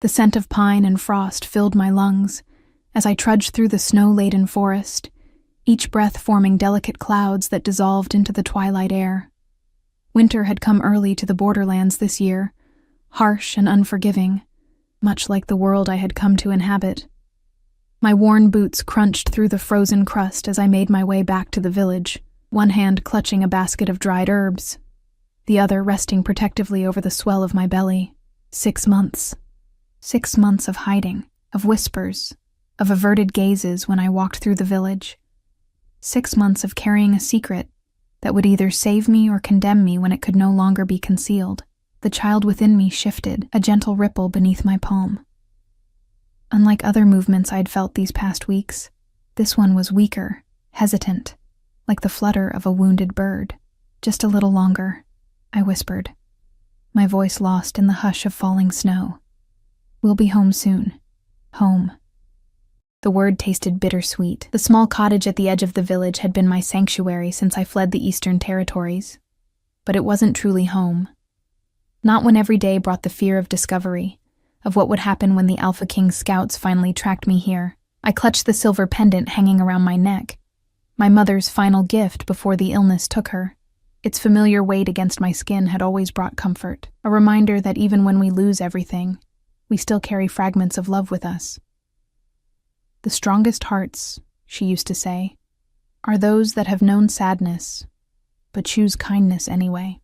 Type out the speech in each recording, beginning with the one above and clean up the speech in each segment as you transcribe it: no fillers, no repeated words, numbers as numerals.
The scent of pine and frost filled my lungs as I trudged through the snow-laden forest, each breath forming delicate clouds that dissolved into the twilight air. Winter had come early to the borderlands this year, harsh and unforgiving, much like the world I had come to inhabit. My worn boots crunched through the frozen crust as I made my way back to the village, one hand clutching a basket of dried herbs, the other resting protectively over the swell of my belly. 6 months. 6 months of hiding, of whispers, of averted gazes when I walked through the village. 6 months of carrying a secret that would either save me or condemn me when it could no longer be concealed. The child within me shifted, a gentle ripple beneath my palm. Unlike other movements I'd felt these past weeks, this one was weaker, hesitant, like the flutter of a wounded bird. Just a little longer, I whispered, my voice lost in the hush of falling snow. We'll be home soon. Home. The word tasted bittersweet. The small cottage at the edge of the village had been my sanctuary since I fled the Eastern Territories. But it wasn't truly home. Not when every day brought the fear of discovery, of what would happen when the Alpha King's scouts finally tracked me here. I clutched the silver pendant hanging around my neck, my mother's final gift before the illness took her. Its familiar weight against my skin had always brought comfort, a reminder that even when we lose everything, we still carry fragments of love with us. The strongest hearts, she used to say, are those that have known sadness, but choose kindness anyway.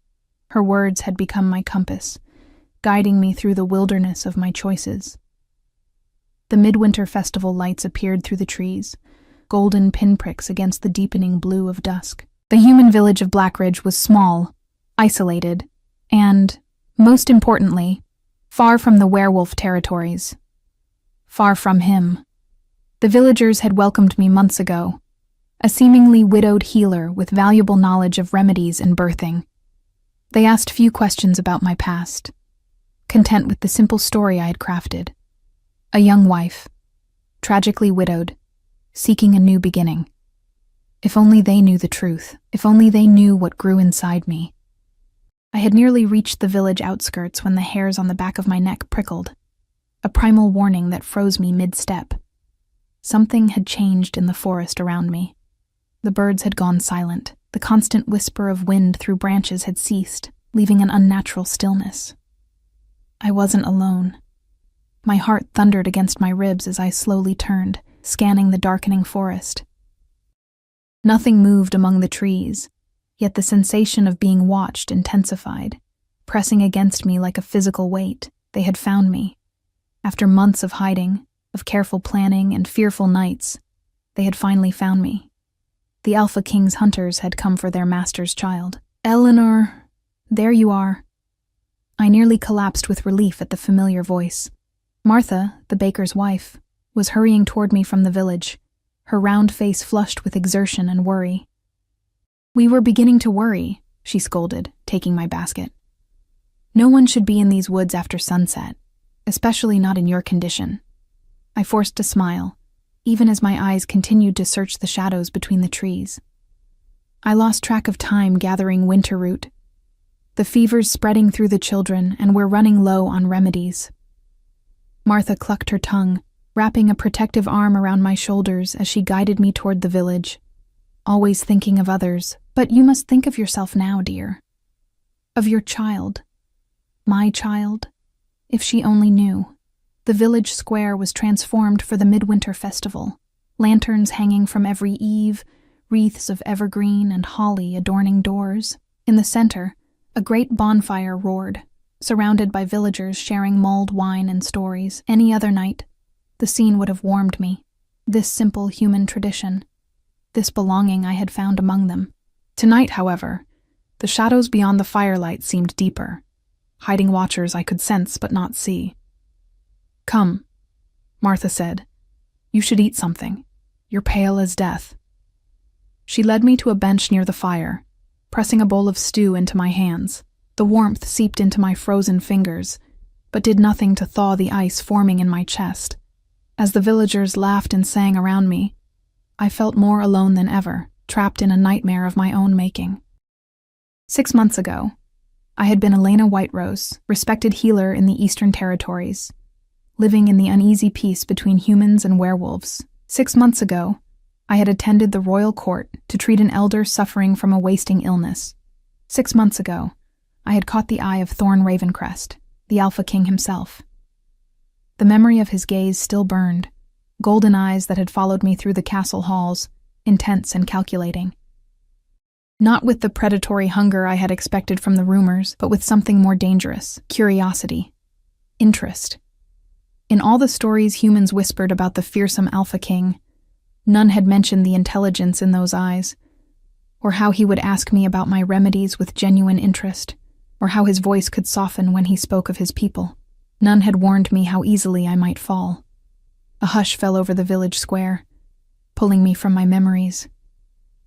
Her words had become my compass, guiding me through the wilderness of my choices. The midwinter festival lights appeared through the trees, golden pinpricks against the deepening blue of dusk. The human village of Blackridge was small, isolated, and, most importantly, far from the werewolf territories. Far from him. The villagers had welcomed me months ago, a seemingly widowed healer with valuable knowledge of remedies and birthing. They asked few questions about my past, content with the simple story I had crafted. A young wife, tragically widowed, seeking a new beginning. If only they knew the truth, if only they knew what grew inside me. I had nearly reached the village outskirts when the hairs on the back of my neck prickled, a primal warning that froze me mid-step. Something had changed in the forest around me. The birds had gone silent. The constant whisper of wind through branches had ceased, leaving an unnatural stillness. I wasn't alone. My heart thundered against my ribs as I slowly turned, scanning the darkening forest. Nothing moved among the trees, yet the sensation of being watched intensified, pressing against me like a physical weight. They had found me. After months of hiding, of careful planning and fearful nights, they had finally found me. The Alpha King's hunters had come for their master's child. Eleanor, there you are. I nearly collapsed with relief at the familiar voice. Martha, the baker's wife, was hurrying toward me from the village, her round face flushed with exertion and worry. We were beginning to worry, she scolded, taking my basket. No one should be in these woods after sunset, especially not in your condition. I forced a smile, even as my eyes continued to search the shadows between the trees. I lost track of time gathering winter root. The fever's spreading through the children, and we're running low on remedies. Martha clucked her tongue, wrapping a protective arm around my shoulders as she guided me toward the village. Always thinking of others, but you must think of yourself now, dear. Of your child. My child. If she only knew. The village square was transformed for the midwinter festival, lanterns hanging from every eave, wreaths of evergreen and holly adorning doors. In the center, a great bonfire roared, surrounded by villagers sharing mulled wine and stories. Any other night, the scene would have warmed me. This simple human tradition, this belonging I had found among them. Tonight, however, the shadows beyond the firelight seemed deeper, hiding watchers I could sense but not see. Come, Martha said. You should eat something. You're pale as death. She led me to a bench near the fire, pressing a bowl of stew into my hands. The warmth seeped into my frozen fingers, but did nothing to thaw the ice forming in my chest. As the villagers laughed and sang around me, I felt more alone than ever, trapped in a nightmare of my own making. 6 months ago, I had been Elena Whiterose, respected healer in the Eastern Territories. living in the uneasy peace between humans and werewolves. 6 months ago, I had attended the royal court to treat an elder suffering from a wasting illness. 6 months ago, I had caught the eye of Thorn Ravencrest, the Alpha King himself. The memory of his gaze still burned, golden eyes that had followed me through the castle halls, intense and calculating. Not with the predatory hunger I had expected from the rumors, but with something more dangerous: curiosity, interest. In all the stories humans whispered about the fearsome Alpha King, none had mentioned the intelligence in those eyes, or how he would ask me about my remedies with genuine interest, or how his voice could soften when he spoke of his people. None had warned me how easily I might fall. A hush fell over the village square, pulling me from my memories.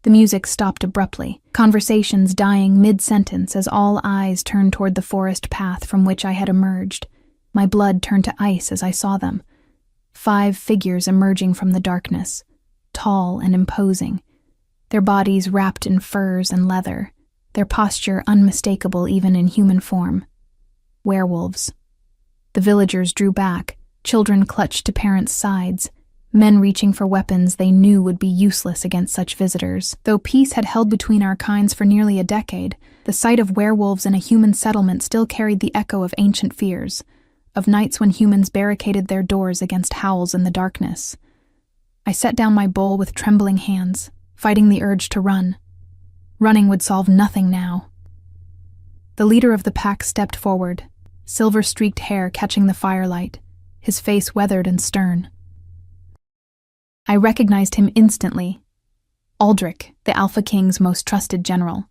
The music stopped abruptly, conversations dying mid-sentence as all eyes turned toward the forest path from which I had emerged. My blood turned to ice as I saw them. 5 figures emerging from the darkness, tall and imposing, their bodies wrapped in furs and leather, their posture unmistakable even in human form. Werewolves. The villagers drew back, children clutched to parents' sides, men reaching for weapons they knew would be useless against such visitors. Though peace had held between our kinds for nearly a decade, the sight of werewolves in a human settlement still carried the echo of ancient fears, of nights when humans barricaded their doors against howls in the darkness. I set down my bowl with trembling hands, fighting the urge to run. Running would solve nothing now. The leader of the pack stepped forward, silver-streaked hair catching the firelight, his face weathered and stern. I recognized him instantly. Aldrich, the Alpha King's most trusted general.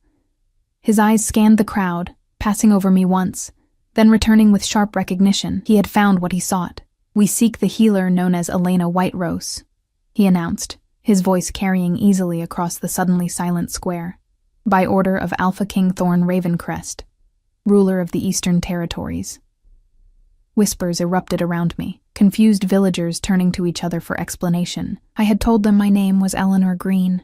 His eyes scanned the crowd, passing over me once, then returning with sharp recognition. He had found what he sought. "We seek the healer known as Elena Whiterose," he announced, his voice carrying easily across the suddenly silent square. "By order of Alpha King Thorn Ravencrest, ruler of the Eastern Territories." Whispers erupted around me, confused villagers turning to each other for explanation. I had told them my name was Eleanor Green.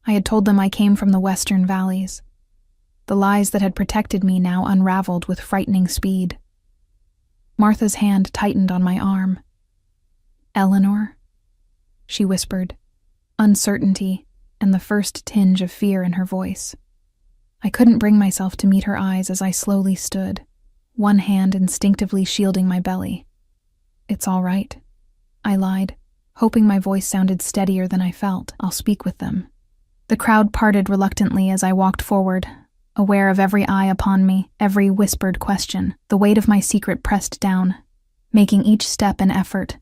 I had told them I came from the Western Valleys. The lies that had protected me now unraveled with frightening speed. Martha's hand tightened on my arm. "Eleanor?" she whispered, uncertainty and the first tinge of fear in her voice. I couldn't bring myself to meet her eyes as I slowly stood, one hand instinctively shielding my belly. "It's all right," I lied, hoping my voice sounded steadier than I felt. "I'll speak with them." The crowd parted reluctantly as I walked forward, aware of every eye upon me, every whispered question. The weight of my secret pressed down, making each step an effort.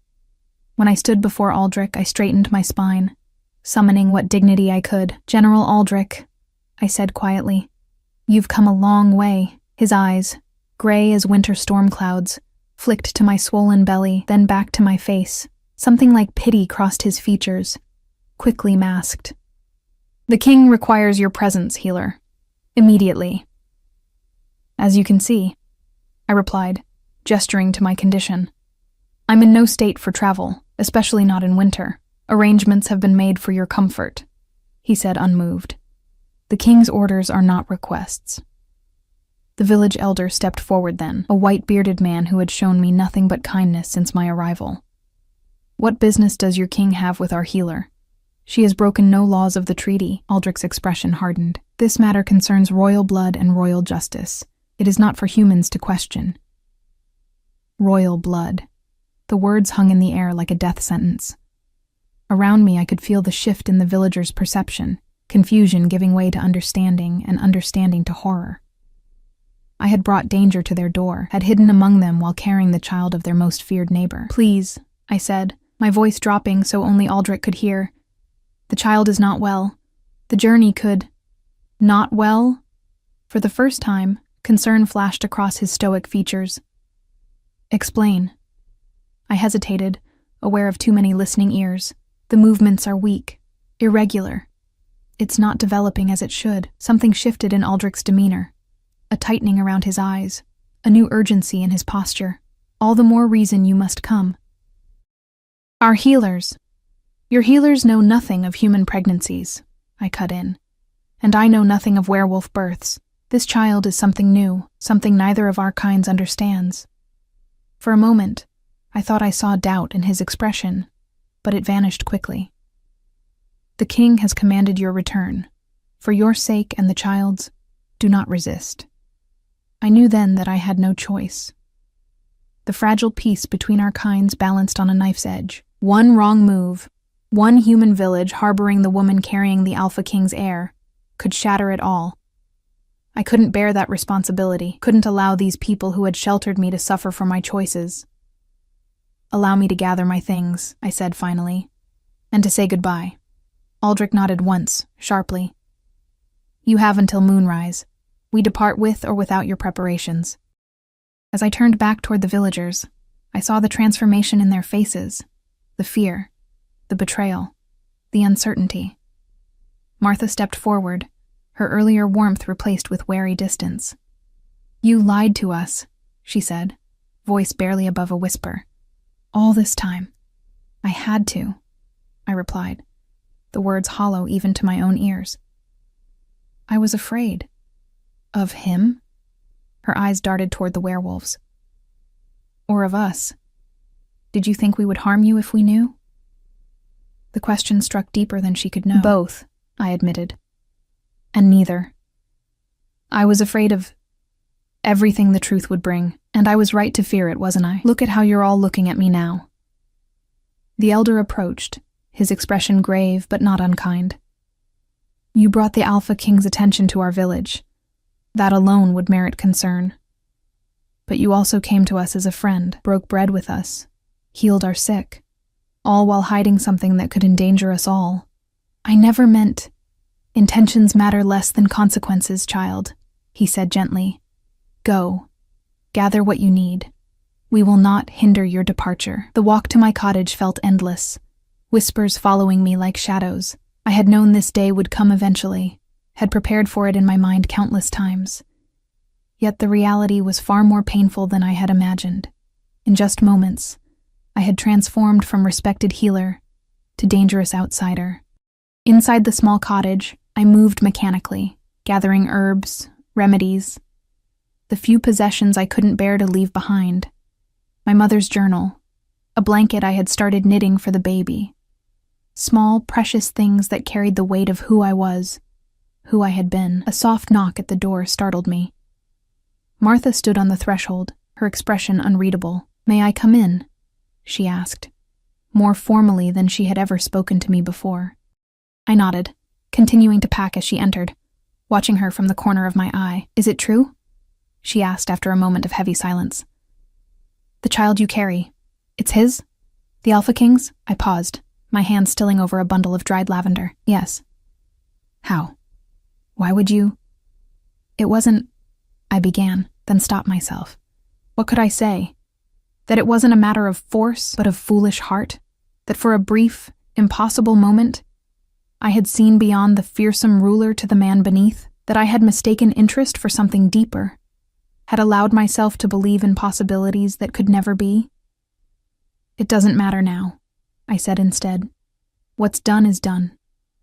When I stood before Aldrich, I straightened my spine, summoning what dignity I could. "General Aldrich," I said quietly, "you've come a long way." His eyes, gray as winter storm clouds, flicked to my swollen belly, then back to my face. Something like pity crossed his features, quickly masked. "The king requires your presence, healer. Immediately." "As you can see," I replied, gesturing to my condition. "I'm in no state for travel, especially not in winter. Arrangements have been made for your comfort," he said, unmoved. "The king's orders are not requests." The village elder stepped forward then, a white-bearded man who had shown me nothing but kindness since my arrival. "What business does your king have with our healer? She has broken no laws of the treaty." Aldrich's expression hardened. "This matter concerns royal blood and royal justice. It is not for humans to question." Royal blood. The words hung in the air like a death sentence. Around me I could feel the shift in the villagers' perception, confusion giving way to understanding and understanding to horror. I had brought danger to their door, had hidden among them while carrying the child of their most feared neighbor. "Please," I said, my voice dropping so only Aldrich could hear. "The child is not well. The journey could—" "Not well?" For the first time, concern flashed across his stoic features. "Explain." I hesitated, aware of too many listening ears. "The movements are weak, irregular. It's not developing as it should." Something shifted in Aldrich's demeanor. A tightening around his eyes, a new urgency in his posture. "All the more reason you must come." "Our healers. Your healers know nothing of human pregnancies," I cut in. "And I know nothing of werewolf births. This child is something new, something neither of our kinds understands." For a moment, I thought I saw doubt in his expression, but it vanished quickly. "The king has commanded your return. For your sake and the child's, do not resist." I knew then that I had no choice. The fragile peace between our kinds balanced on a knife's edge. One wrong move, one human village harboring the woman carrying the Alpha King's heir, could shatter it all. I couldn't bear that responsibility, couldn't allow these people who had sheltered me to suffer for my choices. "Allow me to gather my things," I said finally, "and to say goodbye." Aldrich nodded once, sharply. "You have until moonrise. We depart with or without your preparations." As I turned back toward the villagers, I saw the transformation in their faces, the fear, the betrayal, the uncertainty. Martha stepped forward, her earlier warmth replaced with wary distance. "You lied to us," she said, voice barely above a whisper. "All this time." "I had to," I replied, the words hollow even to my own ears. "I was afraid." "Of him?" Her eyes darted toward the werewolves. "Or of us? Did you think we would harm you if we knew?" The question struck deeper than she could know. "Both," I admitted. "And neither. I was afraid of everything the truth would bring, and I was right to fear it, wasn't I? Look at how you're all looking at me now." The elder approached, his expression grave but not unkind. "You brought the Alpha King's attention to our village. That alone would merit concern. But you also came to us as a friend, broke bread with us, healed our sick, all while hiding something that could endanger us all. I never meant—" "Intentions matter less than consequences, child," he said gently. "Go. Gather what you need. We will not hinder your departure." The walk to my cottage felt endless, whispers following me like shadows. I had known this day would come eventually, had prepared for it in my mind countless times. Yet the reality was far more painful than I had imagined. In just moments, I had transformed from respected healer to dangerous outsider. Inside the small cottage, I moved mechanically, gathering herbs, remedies, the few possessions I couldn't bear to leave behind. My mother's journal, a blanket I had started knitting for the baby. Small, precious things that carried the weight of who I was, who I had been. A soft knock at the door startled me. Martha stood on the threshold, her expression unreadable. "May I come in?" she asked, more formally than she had ever spoken to me before. I nodded, continuing to pack as she entered, watching her from the corner of my eye. "Is it true?" she asked after a moment of heavy silence. "The child you carry, it's his? The Alpha King's?" I paused, my hand stilling over a bundle of dried lavender. "Yes." "How? Why would you—" "It wasn't—" I began, then stopped myself. What could I say? That it wasn't a matter of force, but of foolish heart? That for a brief, impossible moment, I had seen beyond the fearsome ruler to the man beneath? That I had mistaken interest for something deeper? Had allowed myself to believe in possibilities that could never be? "It doesn't matter now," I said instead. "What's done is done."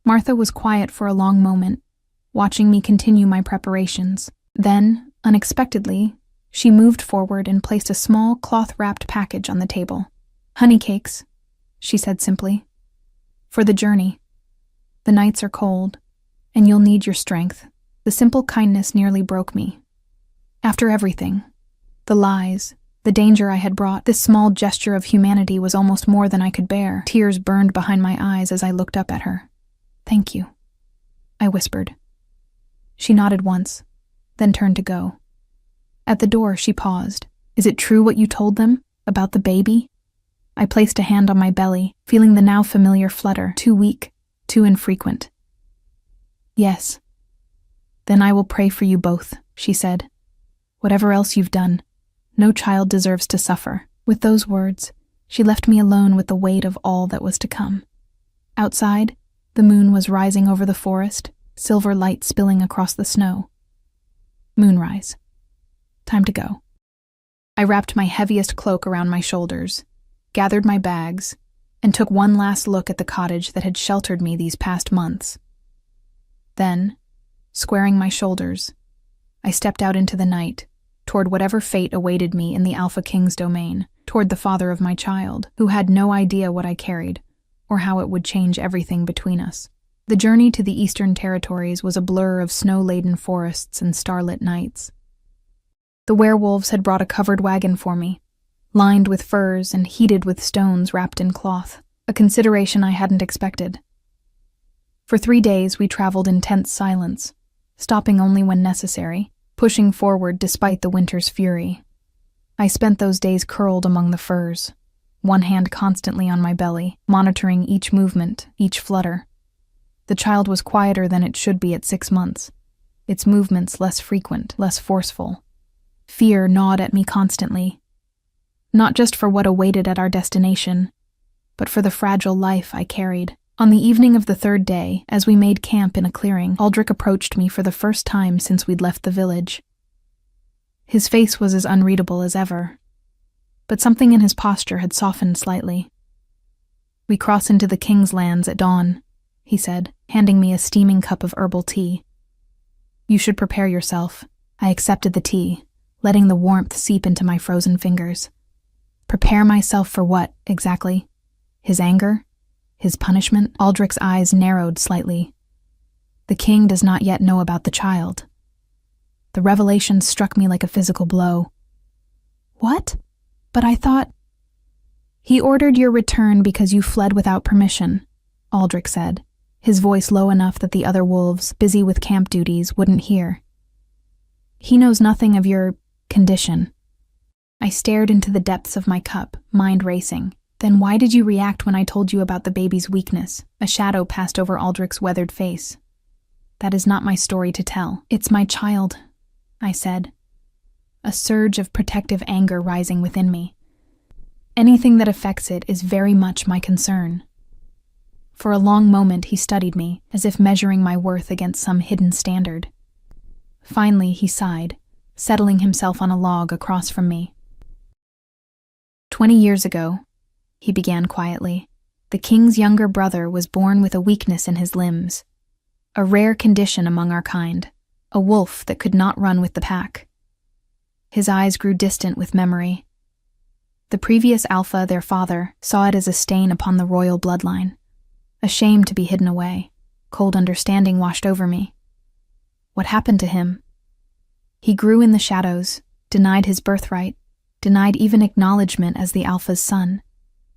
Martha was quiet for a long moment, watching me continue my preparations. Then, unexpectedly, she moved forward and placed a small cloth-wrapped package on the table. "Honey cakes," she said simply. "For the journey. The nights are cold, and you'll need your strength." The simple kindness nearly broke me. After everything, the lies, the danger I had brought, this small gesture of humanity was almost more than I could bear. Tears burned behind my eyes as I looked up at her. "Thank you," I whispered. She nodded once, then turned to go. At the door, she paused. "Is it true what you told them about the baby?" I placed a hand on my belly, feeling the now familiar flutter, too weak, too infrequent. "Yes." "Then I will pray for you both," she said. "Whatever else you've done, no child deserves to suffer." With those words, she left me alone with the weight of all that was to come. Outside, the moon was rising over the forest, silver light spilling across the snow. Moonrise. Time to go. I wrapped my heaviest cloak around my shoulders, gathered my bags, and took one last look at the cottage that had sheltered me these past months. Then, squaring my shoulders, I stepped out into the night, toward whatever fate awaited me in the Alpha King's domain. toward the father of my child, who had no idea what I carried or how it would change everything between us. The journey to the Eastern Territories was a blur of snow-laden forests and starlit nights. The werewolves had brought a covered wagon for me, lined with furs and heated with stones wrapped in cloth, a consideration I hadn't expected. For 3 days we traveled in tense silence, stopping only when necessary, pushing forward despite the winter's fury. I spent those days curled among the furs, one hand constantly on my belly, monitoring each movement, each flutter. The child was quieter than it should be at 6 months, its movements less frequent, less forceful. Fear gnawed at me constantly, not just for what awaited at our destination, but for the fragile life I carried. On the evening of the 3rd day, as we made camp in a clearing, Aldrich approached me for the first time since we'd left the village. His face was as unreadable as ever, but something in his posture had softened slightly. "We cross into the King's lands at dawn," he said, handing me a steaming cup of herbal tea. "You should prepare yourself." I accepted the tea, letting the warmth seep into my frozen fingers. Prepare myself for what, exactly? His anger? His punishment? Aldrich's eyes narrowed slightly. The king does not yet know about the child. The revelation struck me like a physical blow. What? But I thought... He ordered your return because you fled without permission, Aldrich said, his voice low enough that the other wolves, busy with camp duties, wouldn't hear. He knows nothing of your condition. I stared into the depths of my cup, mind racing. Then why did you react when I told you about the baby's weakness? A shadow passed over Aldrich's weathered face. That is not my story to tell. It's my child, I said, a surge of protective anger rising within me. Anything that affects it is very much my concern. For a long moment he studied me, as if measuring my worth against some hidden standard. Finally he sighed, settling himself on a log across from me. 20 years ago, he began quietly, the king's younger brother was born with a weakness in his limbs, a rare condition among our kind, a wolf that could not run with the pack. His eyes grew distant with memory. The previous alpha, their father, saw it as a stain upon the royal bloodline, a shame to be hidden away. Cold understanding washed over me. What happened to him? He grew in the shadows, denied his birthright, denied even acknowledgement as the alpha's son.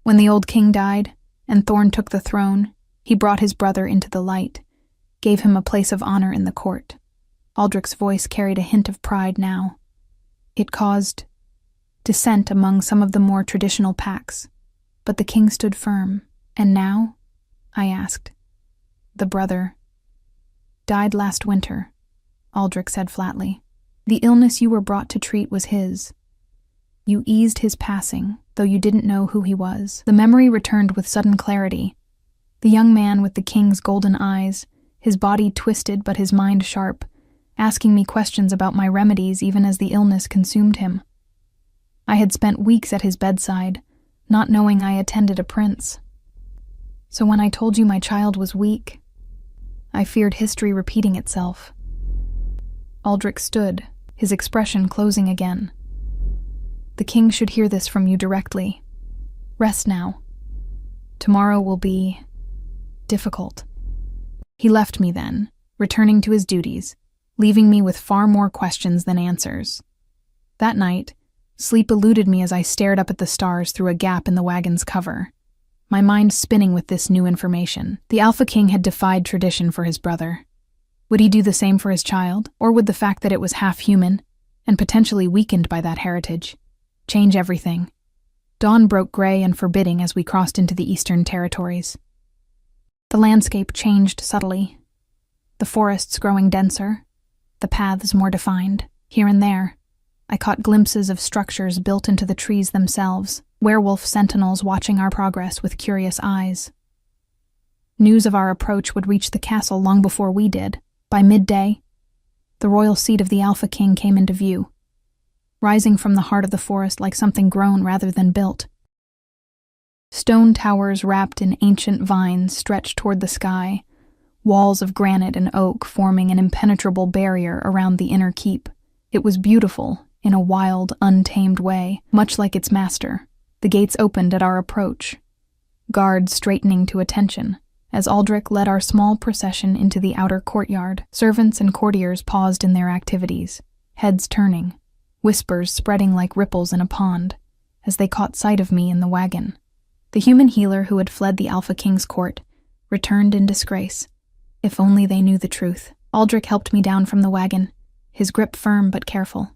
When the old king died, and Thorn took the throne, he brought his brother into the light, gave him a place of honor in the court. Aldrich's voice carried a hint of pride now. It caused dissent among some of the more traditional packs, but the king stood firm. And now? I asked. The brother died last winter, Aldrich said flatly. The illness you were brought to treat was his. You eased his passing, though you didn't know who he was. The memory returned with sudden clarity. The young man with the king's golden eyes, his body twisted but his mind sharp, asking me questions about my remedies even as the illness consumed him. I had spent weeks at his bedside, not knowing I attended a prince. So when I told you my child was weak, I feared history repeating itself. Aldrich stood, his expression closing again. The king should hear this from you directly. Rest now. Tomorrow will be difficult. He left me then, returning to his duties, leaving me with far more questions than answers. That night, sleep eluded me as I stared up at the stars through a gap in the wagon's cover, my mind spinning with this new information. The Alpha King had defied tradition for his brother. Would he do the same for his child, or would the fact that it was half-human, and potentially weakened by that heritage, change everything? Dawn broke gray and forbidding as we crossed into the Eastern Territories. The landscape changed subtly, the forests growing denser, the paths more defined. Here and there, I caught glimpses of structures built into the trees themselves, werewolf sentinels watching our progress with curious eyes. News of our approach would reach the castle long before we did. By midday, the royal seat of the Alpha King came into view, rising from the heart of the forest like something grown rather than built. Stone towers wrapped in ancient vines stretched toward the sky, walls of granite and oak forming an impenetrable barrier around the inner keep. It was beautiful, in a wild, untamed way, much like its master, The gates opened at our approach, guards straightening to attention. As Aldrich led our small procession into the outer courtyard, servants and courtiers paused in their activities, heads turning, whispers spreading like ripples in a pond, as they caught sight of me in the wagon. The human healer who had fled the Alpha King's court returned in disgrace. If only they knew the truth. Aldrich helped me down from the wagon, his grip firm but careful.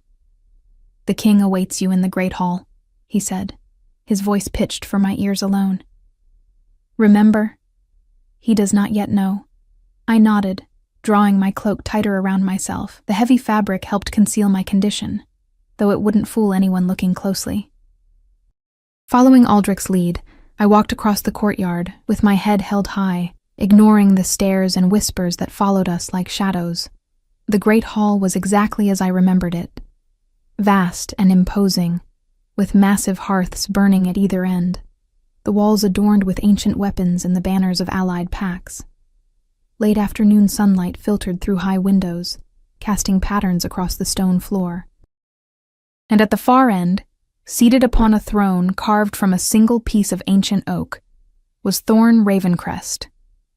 "The king awaits you in the great hall," he said, his voice pitched for my ears alone. "Remember, he does not yet know." I nodded, drawing my cloak tighter around myself. The heavy fabric helped conceal my condition, though it wouldn't fool anyone looking closely. Following Aldrich's lead, I walked across the courtyard, with my head held high, ignoring the stares and whispers that followed us like shadows. The great hall was exactly as I remembered it, vast and imposing, with massive hearths burning at either end, the walls adorned with ancient weapons and the banners of allied packs. Late afternoon sunlight filtered through high windows, casting patterns across the stone floor. And at the far end, seated upon a throne carved from a single piece of ancient oak, was Thorn Ravencrest,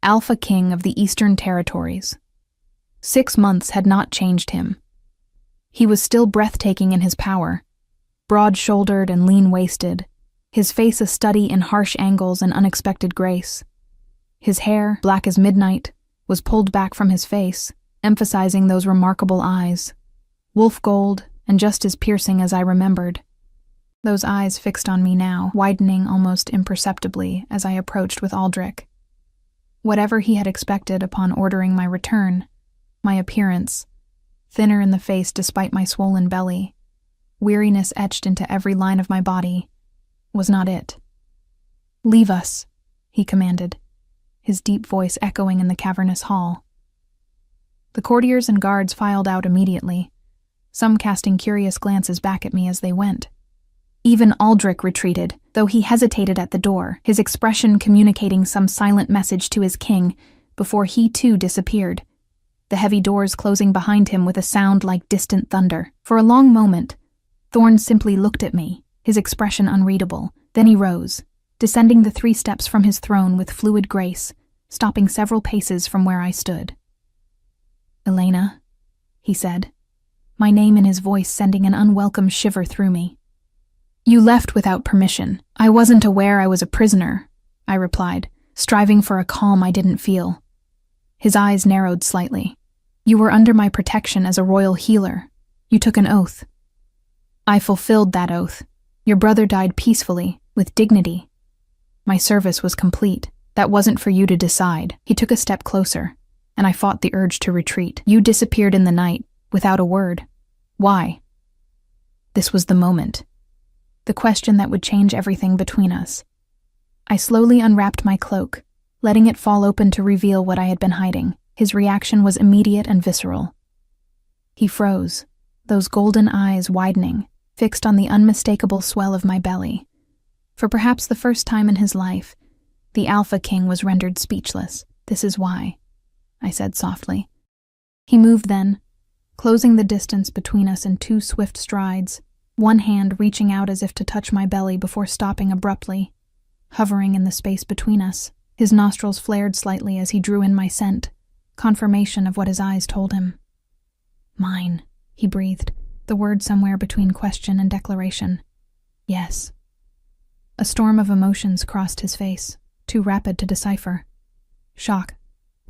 Alpha King of the Eastern Territories. 6 months had not changed him. He was still breathtaking in his power, broad-shouldered and lean-waisted, his face a study in harsh angles and unexpected grace. His hair, black as midnight, was pulled back from his face, emphasizing those remarkable eyes, wolf gold and just as piercing as I remembered. Those eyes fixed on me now, widening almost imperceptibly as I approached with Aldrich. Whatever he had expected upon ordering my return, my appearance, thinner in the face despite my swollen belly, weariness etched into every line of my body, was not it. "Leave us," he commanded, his deep voice echoing in the cavernous hall. The courtiers and guards filed out immediately, some casting curious glances back at me as they went. Even Aldrich retreated, though he hesitated at the door, his expression communicating some silent message to his king before he too disappeared, the heavy doors closing behind him with a sound like distant thunder. For a long moment, Thorn simply looked at me, his expression unreadable. Then he rose, descending the 3 steps from his throne with fluid grace, stopping several paces from where I stood. "Elena," he said, my name in his voice sending an unwelcome shiver through me. "You left without permission. I wasn't aware I was a prisoner," I replied, striving for a calm I didn't feel. His eyes narrowed slightly. "You were under my protection as a royal healer. You took an oath." "I fulfilled that oath. Your brother died peacefully, with dignity. My service was complete. That wasn't for you to decide." He took a step closer, and I fought the urge to retreat. "You disappeared in the night, without a word. Why?" This was the moment. The question that would change everything between us. I slowly unwrapped my cloak, letting it fall open to reveal what I had been hiding. His reaction was immediate and visceral. He froze, those golden eyes widening, fixed on the unmistakable swell of my belly. For perhaps the first time in his life, the Alpha King was rendered speechless. "This is why," I said softly. He moved then, closing the distance between us in 2 swift strides, one hand reaching out as if to touch my belly before stopping abruptly, hovering in the space between us. His nostrils flared slightly as he drew in my scent, confirmation of what his eyes told him. "Mine," he breathed, the word somewhere between question and declaration. "Yes." A storm of emotions crossed his face, too rapid to decipher. Shock,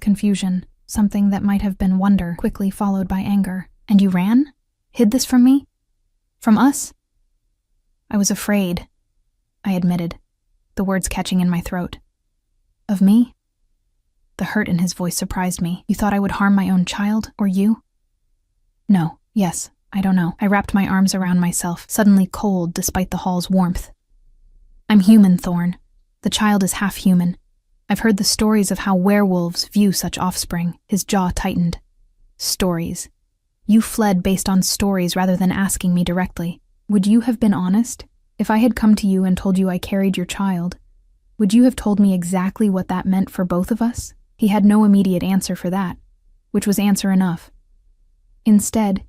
confusion, something that might have been wonder, quickly followed by anger. "And you ran? Hid this from me? From us?" "I was afraid," I admitted, the words catching in my throat. "Of me?" The hurt in his voice surprised me. "You thought I would harm my own child, or you?" "No, yes, I don't know." I wrapped my arms around myself, suddenly cold despite the hall's warmth. "I'm human, Thorn. The child is half human. I've heard the stories of how werewolves view such offspring." His jaw tightened. "Stories. You fled based on stories rather than asking me directly. Would you have been honest? If I had come to you and told you I carried your child, would you have told me exactly what that meant for both of us?" He had no immediate answer for that, which was answer enough. Instead,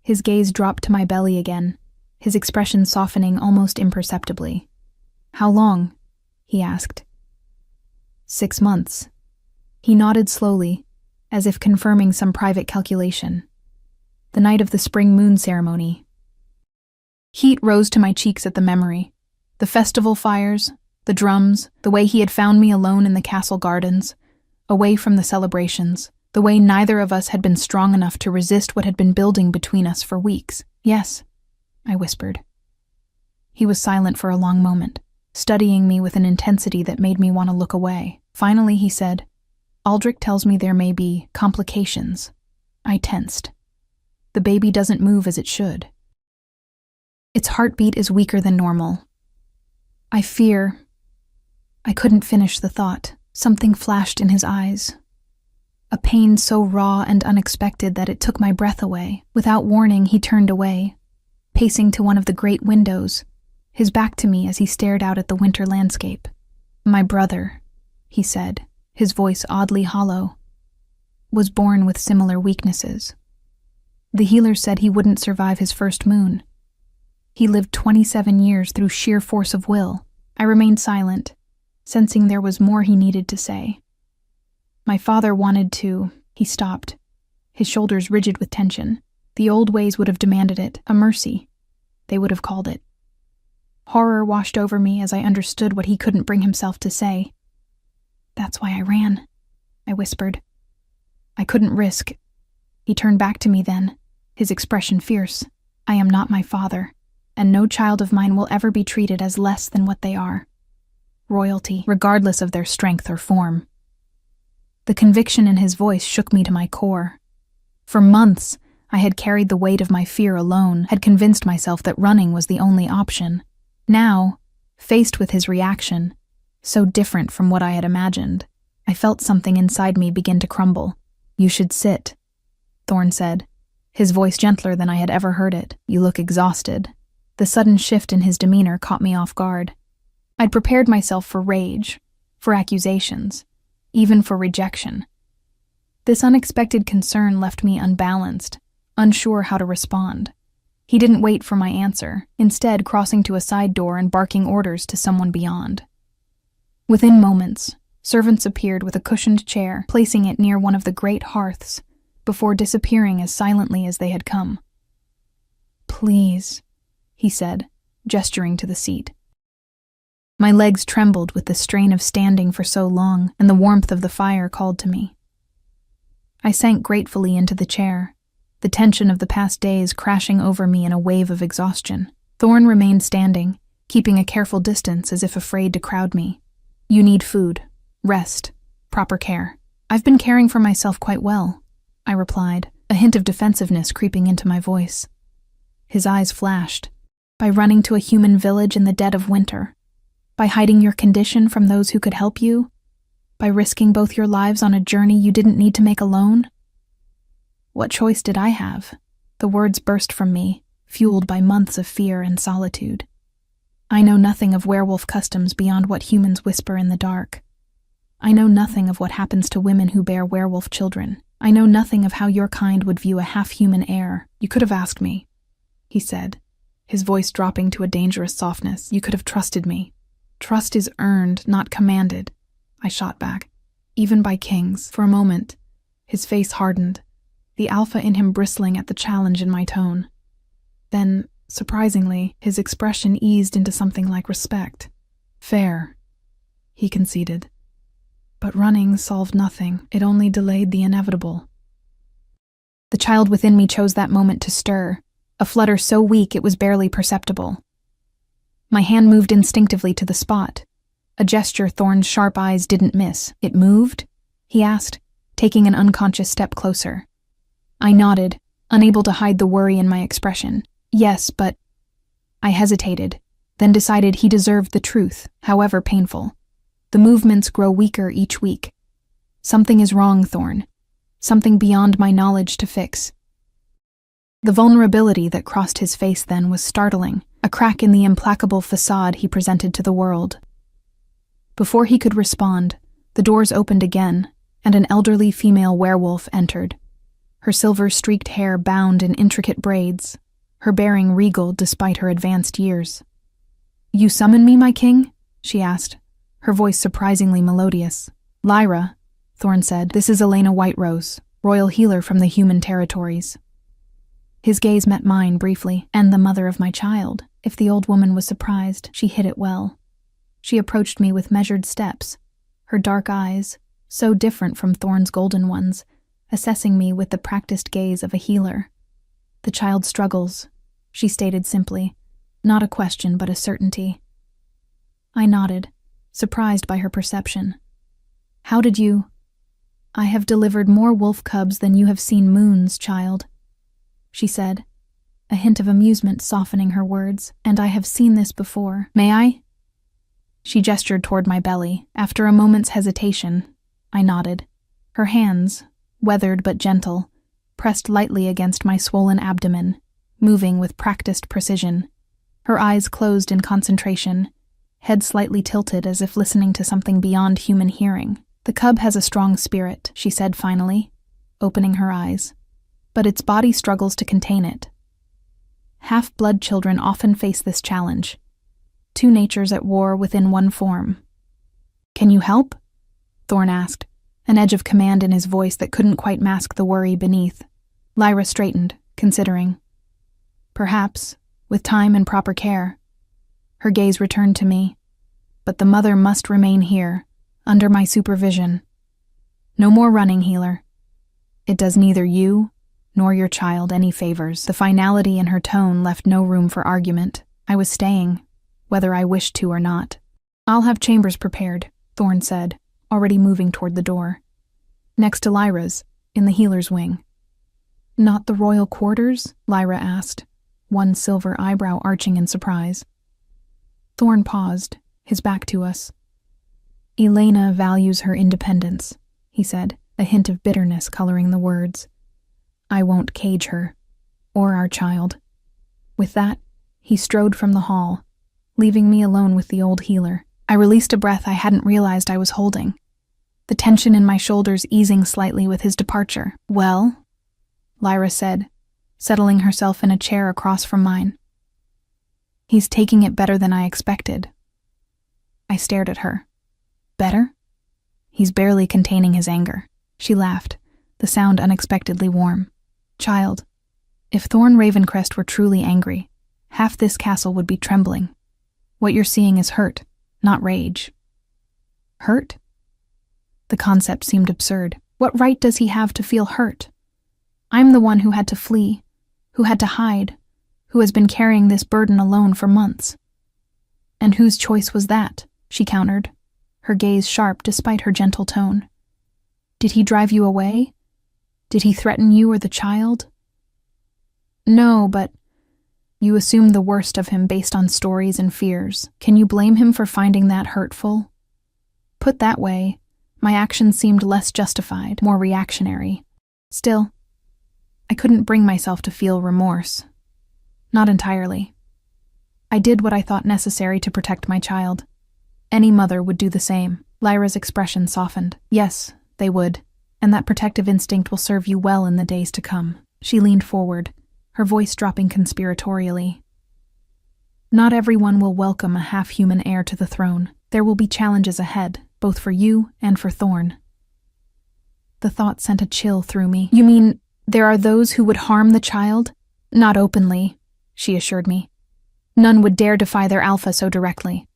his gaze dropped to my belly again, his expression softening almost imperceptibly. How long? He asked. 6 months. He nodded slowly, as if confirming some private calculation. The night of the spring moon ceremony. Heat rose to my cheeks at the memory. The festival fires, the drums, the way he had found me alone in the castle gardens, away from the celebrations, the way neither of us had been strong enough to resist what had been building between us for weeks. Yes, I whispered. He was silent for a long moment, studying me with an intensity that made me want to look away. Finally, he said, Aldrich tells me there may be complications. I tensed. The baby doesn't move as it should. Its heartbeat is weaker than normal. I fear... I couldn't finish the thought. Something flashed in his eyes. A pain so raw and unexpected that it took my breath away. Without warning, he turned away, pacing to one of the great windows, his back to me as he stared out at the winter landscape. My brother, he said, his voice oddly hollow, was born with similar weaknesses. The healer said he wouldn't survive his first moon. He lived 27 years through sheer force of will. I remained silent, sensing there was more he needed to say. My father wanted to... He stopped, his shoulders rigid with tension. The old ways would have demanded it, a mercy, they would have called it. Horror washed over me as I understood what he couldn't bring himself to say. That's why I ran, I whispered. I couldn't risk. He turned back to me then, his expression fierce. I am not my father, and no child of mine will ever be treated as less than what they are. Royalty, regardless of their strength or form. The conviction in his voice shook me to my core. For months, I had carried the weight of my fear alone, had convinced myself that running was the only option. Now, faced with his reaction, so different from what I had imagined, I felt something inside me begin to crumble. You should sit, Thorn said, his voice gentler than I had ever heard it. You look exhausted. The sudden shift in his demeanor caught me off guard. I'd prepared myself for rage, for accusations, even for rejection. This unexpected concern left me unbalanced, unsure how to respond. He didn't wait for my answer, instead crossing to a side door and barking orders to someone beyond. Within moments, servants appeared with a cushioned chair, placing it near one of the great hearths, before disappearing as silently as they had come. Please, he said, gesturing to the seat. My legs trembled with the strain of standing for so long, and the warmth of the fire called to me. I sank gratefully into the chair, the tension of the past days crashing over me in a wave of exhaustion. Thorn remained standing, keeping a careful distance as if afraid to crowd me. You need food, rest, proper care. I've been caring for myself quite well, I replied, a hint of defensiveness creeping into my voice. His eyes flashed. By running to a human village in the dead of winter. By hiding your condition from those who could help you? By risking both your lives on a journey you didn't need to make alone? What choice did I have? The words burst from me, fueled by months of fear and solitude. I know nothing of werewolf customs beyond what humans whisper in the dark. I know nothing of what happens to women who bear werewolf children. I know nothing of how your kind would view a half-human heir. You could have asked me, he said, his voice dropping to a dangerous softness. You could have trusted me. Trust is earned, not commanded, I shot back. Even by kings. For a moment, his face hardened, the alpha in him bristling at the challenge in my tone. Then, surprisingly, his expression eased into something like respect. Fair, he conceded. But running solved nothing. It only delayed the inevitable. The child within me chose that moment to stir, a flutter so weak it was barely perceptible. My hand moved instinctively to the spot, a gesture Thorn's sharp eyes didn't miss. It moved? He asked, taking an unconscious step closer. I nodded, unable to hide the worry in my expression. Yes, but... I hesitated, then decided he deserved the truth, however painful. The movements grow weaker each week. Something is wrong, Thorn. Something beyond my knowledge to fix. The vulnerability that crossed his face then was startling, a crack in the implacable facade he presented to the world. Before he could respond, the doors opened again, and an elderly female werewolf entered. Her silver-streaked hair bound in intricate braids, her bearing regal despite her advanced years. You summon me, my king? she asked, her voice surprisingly melodious. Lyra, Thorn said, this is Elena Whiterose, royal healer from the human territories. His gaze met mine briefly. And the mother of my child. If the old woman was surprised, she hid it well. She approached me with measured steps, her dark eyes, so different from Thorn's golden ones, assessing me with the practiced gaze of a healer. The child struggles, she stated simply, not a question but a certainty. I nodded, surprised by her perception. How did you? I have delivered more wolf cubs than you have seen moons, child, she said, a hint of amusement softening her words. And I have seen this before. May I? She gestured toward my belly. After a moment's hesitation, I nodded. Her hands, weathered but gentle, pressed lightly against my swollen abdomen, moving with practiced precision. Her eyes closed in concentration, head slightly tilted as if listening to something beyond human hearing. The cub has a strong spirit, she said finally, opening her eyes, but its body struggles to contain it. Half-blood children often face this challenge. Two natures at war within one form. Can you help? Thorn asked, an edge of command in his voice that couldn't quite mask the worry beneath. Lyra straightened, considering. Perhaps, with time and proper care. Her gaze returned to me. But the mother must remain here, under my supervision. No more running, healer. It does neither you nor your child any favors. The finality in her tone left no room for argument. I was staying, whether I wished to or not. I'll have chambers prepared, Thorn said, already moving toward the door. Next to Lyra's, in the healer's wing. Not the royal quarters? Lyra asked, one silver eyebrow arching in surprise. Thorn paused, his back to us. Elena values her independence, he said, a hint of bitterness coloring the words. I won't cage her, or our child. With that, he strode from the hall, leaving me alone with the old healer. I released a breath I hadn't realized I was holding, the tension in my shoulders easing slightly with his departure. Well, Lyra said, settling herself in a chair across from mine. He's taking it better than I expected. I stared at her. Better? He's barely containing his anger. She laughed, the sound unexpectedly warm. Child, if Thorn Ravencrest were truly angry, half this castle would be trembling. What you're seeing is hurt, not rage. Hurt? The concept seemed absurd. What right does he have to feel hurt? I'm the one who had to flee, who had to hide, who has been carrying this burden alone for months. And whose choice was that? She countered, her gaze sharp despite her gentle tone. Did he drive you away? Did he threaten you or the child? No, but you assumed the worst of him based on stories and fears. Can you blame him for finding that hurtful? Put that way, my actions seemed less justified, more reactionary. Still, I couldn't bring myself to feel remorse. Not entirely. I did what I thought necessary to protect my child. Any mother would do the same. Lyra's expression softened. Yes, they would, and that protective instinct will serve you well in the days to come. She leaned forward, her voice dropping conspiratorially. Not everyone will welcome a half-human heir to the throne. There will be challenges ahead, both for you and for Thorn. The thought sent a chill through me. You mean there are those who would harm the child? Not openly, she assured me. None would dare defy their alpha so directly.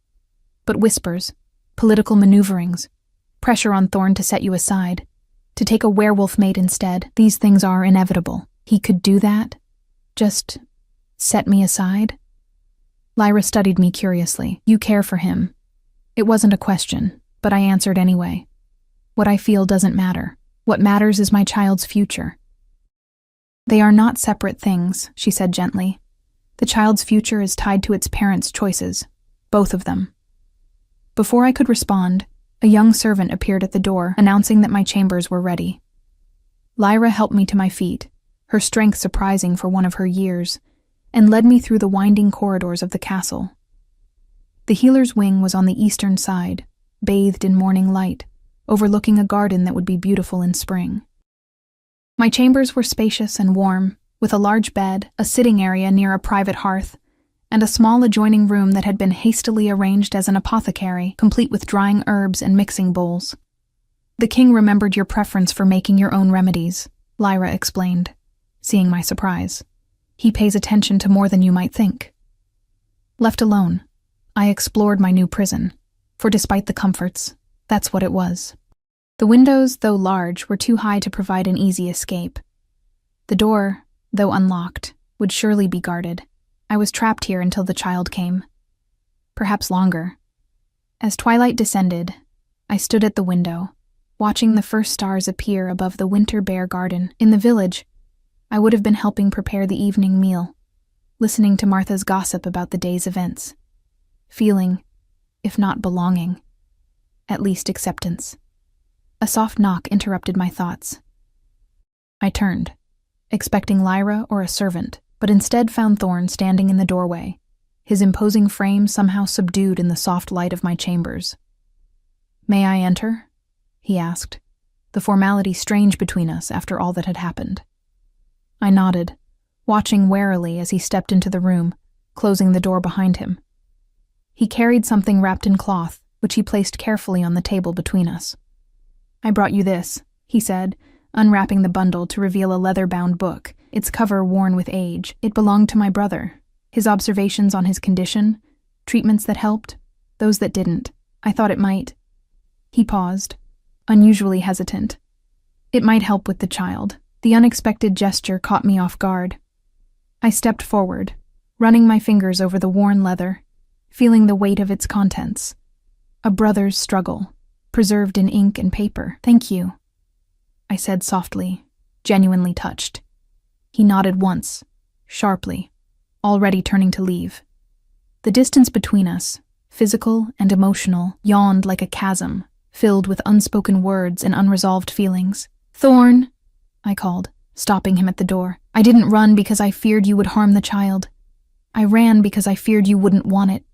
But whispers, political maneuverings, pressure on Thorn to set you aside, to take a werewolf mate instead, these things are inevitable. He could do that? Just set me aside? Lyra studied me curiously. You care for him. It wasn't a question, but I answered anyway. What I feel doesn't matter. What matters is my child's future. They are not separate things, she said gently. The child's future is tied to its parents' choices, both of them. Before I could respond, a young servant appeared at the door, announcing that my chambers were ready. Lyra helped me to my feet, her strength surprising for one of her years, and led me through the winding corridors of the castle. The healer's wing was on the eastern side, bathed in morning light, overlooking a garden that would be beautiful in spring. My chambers were spacious and warm, with a large bed, a sitting area near a private hearth, and a small adjoining room that had been hastily arranged as an apothecary, complete with drying herbs and mixing bowls. "The king remembered your preference for making your own remedies," Lyra explained, seeing my surprise. "He pays attention to more than you might think." Left alone, I explored my new prison, for despite the comforts, that's what it was. The windows, though large, were too high to provide an easy escape. The door, though unlocked, would surely be guarded. I was trapped here until the child came. Perhaps longer. As twilight descended, I stood at the window, watching the first stars appear above the winter bear garden. In the village, I would have been helping prepare the evening meal, listening to Martha's gossip about the day's events, feeling, if not belonging, at least acceptance. A soft knock interrupted my thoughts. I turned, expecting Lyra or a servant, but instead found Thorn standing in the doorway, his imposing frame somehow subdued in the soft light of my chambers. "May I enter?" he asked, the formality strange between us after all that had happened. I nodded, watching warily as he stepped into the room, closing the door behind him. He carried something wrapped in cloth, which he placed carefully on the table between us. "I brought you this," he said, unwrapping the bundle to reveal a leather-bound book, its cover worn with age. It belonged to my brother. His observations on his condition, treatments that helped, those that didn't. I thought it might. He paused, unusually hesitant. It might help with the child. The unexpected gesture caught me off guard. I stepped forward, running my fingers over the worn leather, feeling the weight of its contents. A brother's struggle, preserved in ink and paper. "Thank you," I said softly, genuinely touched. He nodded once, sharply, already turning to leave. The distance between us, physical and emotional, yawned like a chasm, filled with unspoken words and unresolved feelings. "Thorn," I called, stopping him at the door. "I didn't run because I feared you would harm the child. I ran because I feared you wouldn't want it,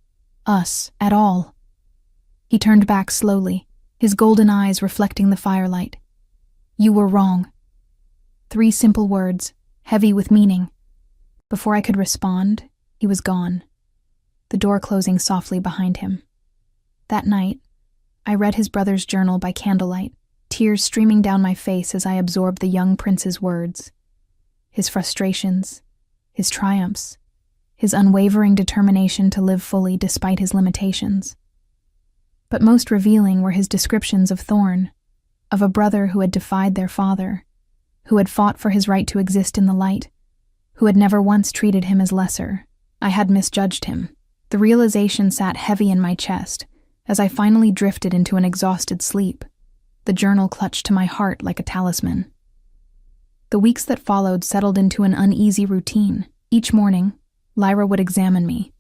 us, at all." He turned back slowly, his golden eyes reflecting the firelight. "You were wrong." 3 simple words, heavy with meaning. Before I could respond, he was gone, the door closing softly behind him. That night, I read his brother's journal by candlelight, tears streaming down my face as I absorbed the young prince's words. His frustrations, his triumphs, his unwavering determination to live fully despite his limitations. But most revealing were his descriptions of Thorn, of a brother who had defied their father, who had fought for his right to exist in the light, who had never once treated him as lesser. I had misjudged him. The realization sat heavy in my chest as I finally drifted into an exhausted sleep, the journal clutched to my heart like a talisman. The weeks that followed settled into an uneasy routine. Each morning, Lyra would examine me,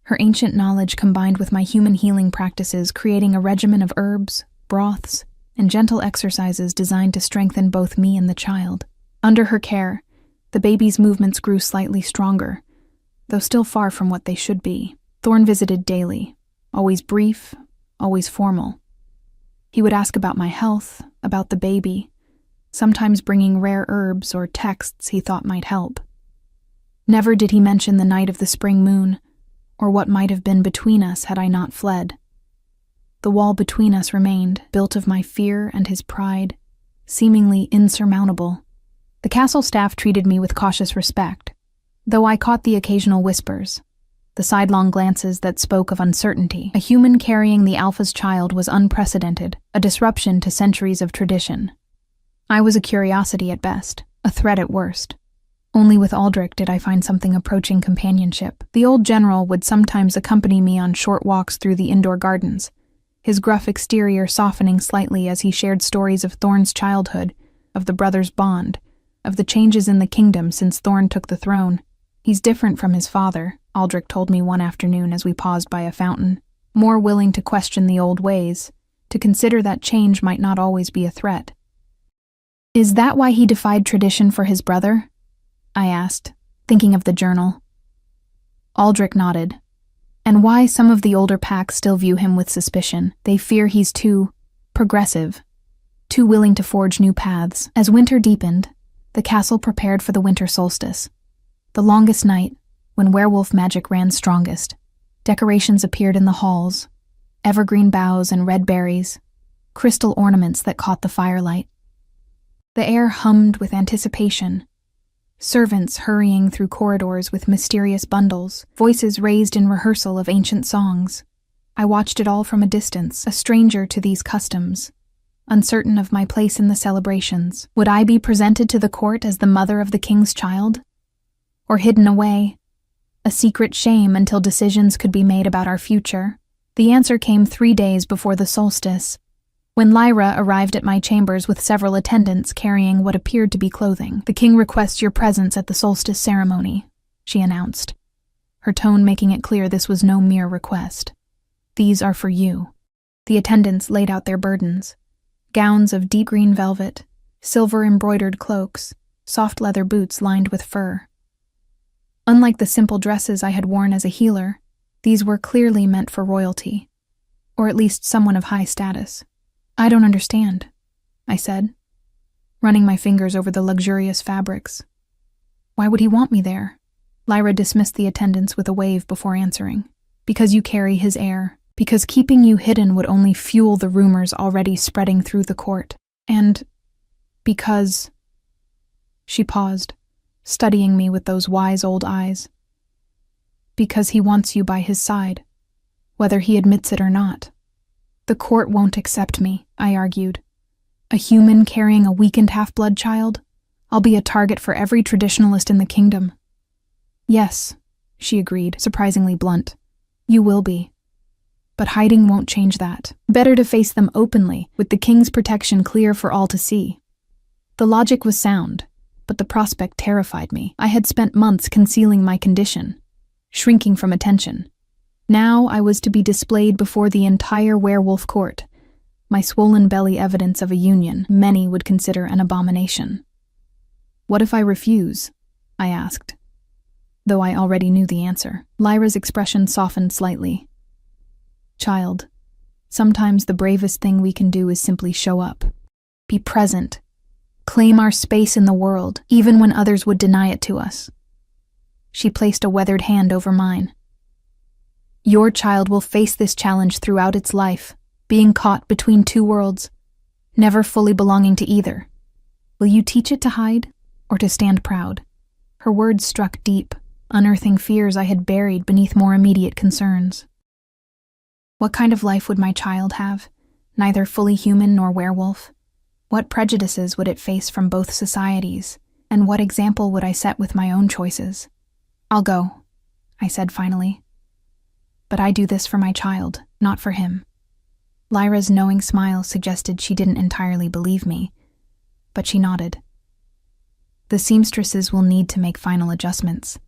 her ancient knowledge combined with my human healing practices, creating a regimen of herbs, broths, and gentle exercises designed to strengthen both me and the child. Under her care, the baby's movements grew slightly stronger, though still far from what they should be. Thorn visited daily, always brief, always formal. He would ask about my health, about the baby, sometimes bringing rare herbs or texts he thought might help. Never did he mention the night of the spring moon, or what might have been between us had I not fled. The wall between us remained, built of my fear and his pride, seemingly insurmountable. The castle staff treated me with cautious respect, though I caught the occasional whispers, the sidelong glances that spoke of uncertainty. A human carrying the Alpha's child was unprecedented, a disruption to centuries of tradition. I was a curiosity at best, a threat at worst. Only with Aldrich did I find something approaching companionship. The old general would sometimes accompany me on short walks through the indoor gardens, his gruff exterior softening slightly as he shared stories of Thorn's childhood, of the brothers' bond, of the changes in the kingdom since Thorn took the throne. "He's different from his father," Aldrich told me one afternoon as we paused by a fountain, more willing to question the old ways, to consider that change might not always be a threat. "Is that why he defied tradition for his brother?" I asked, thinking of the journal. Aldrich nodded. "And why some of the older packs still view him with suspicion. They fear he's too progressive, too willing to forge new paths." As winter deepened, the castle prepared for the winter solstice. The longest night, when werewolf magic ran strongest. Decorations appeared in the halls, evergreen boughs and red berries, crystal ornaments that caught the firelight. The air hummed with anticipation, servants hurrying through corridors with mysterious bundles, voices raised in rehearsal of ancient songs. I watched it all from a distance, a stranger to these customs, uncertain of my place in the celebrations. Would I be presented to the court as the mother of the king's child? Or hidden away, a secret shame until decisions could be made about our future? The answer came 3 days before the solstice, when Lyra arrived at my chambers with several attendants carrying what appeared to be clothing. "The king requests your presence at the solstice ceremony," she announced, her tone making it clear this was no mere request. "These are for you." The attendants laid out their burdens: gowns of deep green velvet, silver-embroidered cloaks, soft leather boots lined with fur. Unlike the simple dresses I had worn as a healer, these were clearly meant for royalty, or at least someone of high status. "I don't understand," I said, running my fingers over the luxurious fabrics. "Why would he want me there?" Lyra dismissed the attendants with a wave before answering. "Because you carry his heir. Because keeping you hidden would only fuel the rumors already spreading through the court. And because..." She paused, studying me with those wise old eyes. "Because he wants you by his side, whether he admits it or not." "The court won't accept me," I argued. "A human carrying a weakened half-blood child? I'll be a target for every traditionalist in the kingdom." "Yes," she agreed, surprisingly blunt. "You will be. But hiding won't change that. Better to face them openly, with the king's protection clear for all to see." The logic was sound, but the prospect terrified me. I had spent months concealing my condition, shrinking from attention. Now I was to be displayed before the entire werewolf court, my swollen belly evidence of a union many would consider an abomination. "What if I refuse?" I asked, though I already knew the answer. Lyra's expression softened slightly. "Child, sometimes the bravest thing we can do is simply show up. Be present. Claim our space in the world, even when others would deny it to us." She placed a weathered hand over mine. "Your child will face this challenge throughout its life, being caught between two worlds, never fully belonging to either. Will you teach it to hide, or to stand proud?" Her words struck deep, unearthing fears I had buried beneath more immediate concerns. What kind of life would my child have, neither fully human nor werewolf? What prejudices would it face from both societies, and what example would I set with my own choices? "I'll go," I said finally. "But I do this for my child, not for him." Lyra's knowing smile suggested she didn't entirely believe me, but she nodded. "The seamstresses will need to make final adjustments.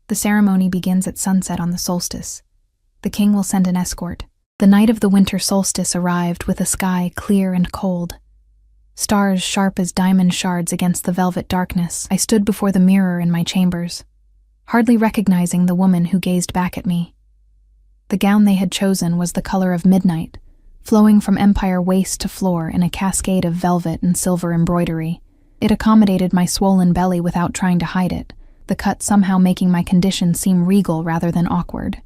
The ceremony begins at sunset on the solstice. The king will send an escort." The night of the winter solstice arrived with a sky clear and cold. Stars sharp as diamond shards against the velvet darkness. I stood before the mirror in my chambers, hardly recognizing the woman who gazed back at me. The gown they had chosen was the color of midnight, flowing from empire waist to floor in a cascade of velvet and silver embroidery. It accommodated my swollen belly without trying to hide it, the cut somehow making my condition seem regal rather than awkward.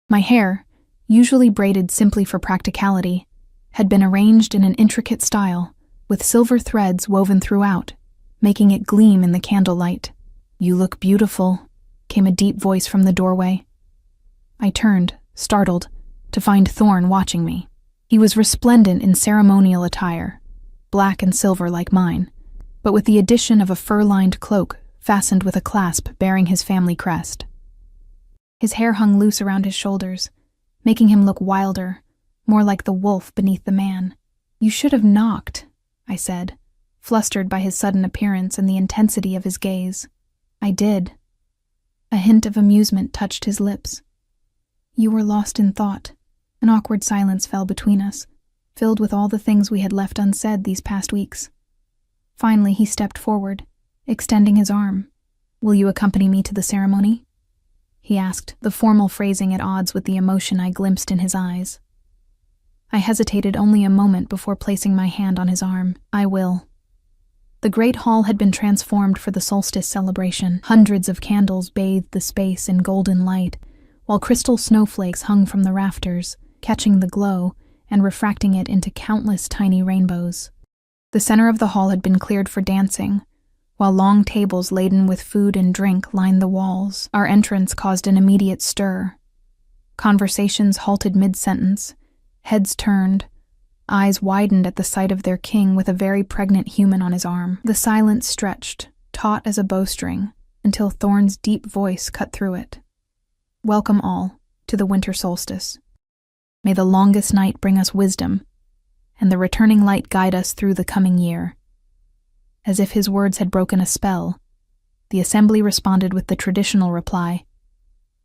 My hair, usually braided simply for practicality, had been arranged in an intricate style, with silver threads woven throughout, making it gleam in the candlelight. "You look beautiful," came a deep voice from the doorway. I turned, startled, to find Thorn watching me. He was resplendent in ceremonial attire, black and silver like mine, but with the addition of a fur-lined cloak fastened with a clasp bearing his family crest. His hair hung loose around his shoulders, making him look wilder, more like the wolf beneath the man. "You should have knocked," I said, flustered by his sudden appearance and the intensity of his gaze. "I did." A hint of amusement touched his lips. "You were lost in thought." An awkward silence fell between us, filled with all the things we had left unsaid these past weeks. Finally, he stepped forward, extending his arm. "Will you accompany me to the ceremony?" he asked, the formal phrasing at odds with the emotion I glimpsed in his eyes. I hesitated only a moment before placing my hand on his arm. "I will." The great hall had been transformed for the solstice celebration. Hundreds of candles bathed the space in golden light, while crystal snowflakes hung from the rafters, catching the glow and refracting it into countless tiny rainbows. The center of the hall had been cleared for dancing, while long tables laden with food and drink lined the walls. Our entrance caused an immediate stir. Conversations halted mid-sentence, heads turned, eyes widened at the sight of their king with a very pregnant human on his arm. The silence stretched, taut as a bowstring, until Thorn's deep voice cut through it. "Welcome all to the winter solstice. May the longest night bring us wisdom, and the returning light guide us through the coming year." As if his words had broken a spell, the assembly responded with the traditional reply,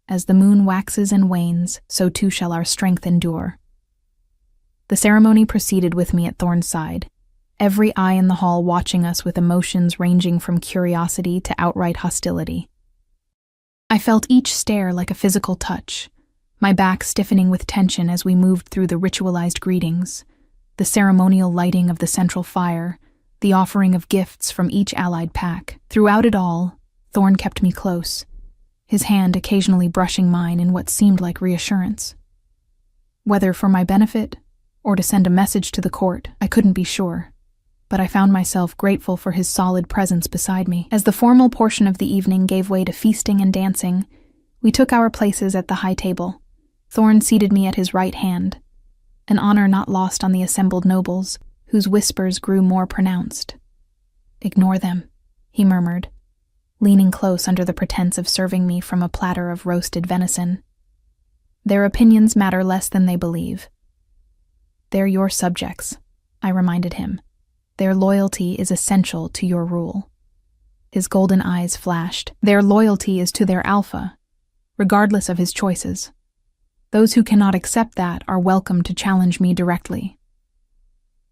"As the moon waxes and wanes, so too shall our strength endure." The ceremony proceeded with me at Thorn's side, every eye in the hall watching us with emotions ranging from curiosity to outright hostility. I felt each stare like a physical touch, my back stiffening with tension as we moved through the ritualized greetings, the ceremonial lighting of the central fire, the offering of gifts from each allied pack. Throughout it all, Thorn kept me close, his hand occasionally brushing mine in what seemed like reassurance. Whether for my benefit or to send a message to the court, I couldn't be sure, but I found myself grateful for his solid presence beside me. As the formal portion of the evening gave way to feasting and dancing, we took our places at the high table. Thorn seated me at his right hand, an honor not lost on the assembled nobles, whose whispers grew more pronounced. "Ignore them," he murmured, leaning close under the pretense of serving me from a platter of roasted venison. "Their opinions matter less than they believe." "They're your subjects," I reminded him. "Their loyalty is essential to your rule." His golden eyes flashed. "Their loyalty is to their alpha, regardless of his choices. Those who cannot accept that are welcome to challenge me directly."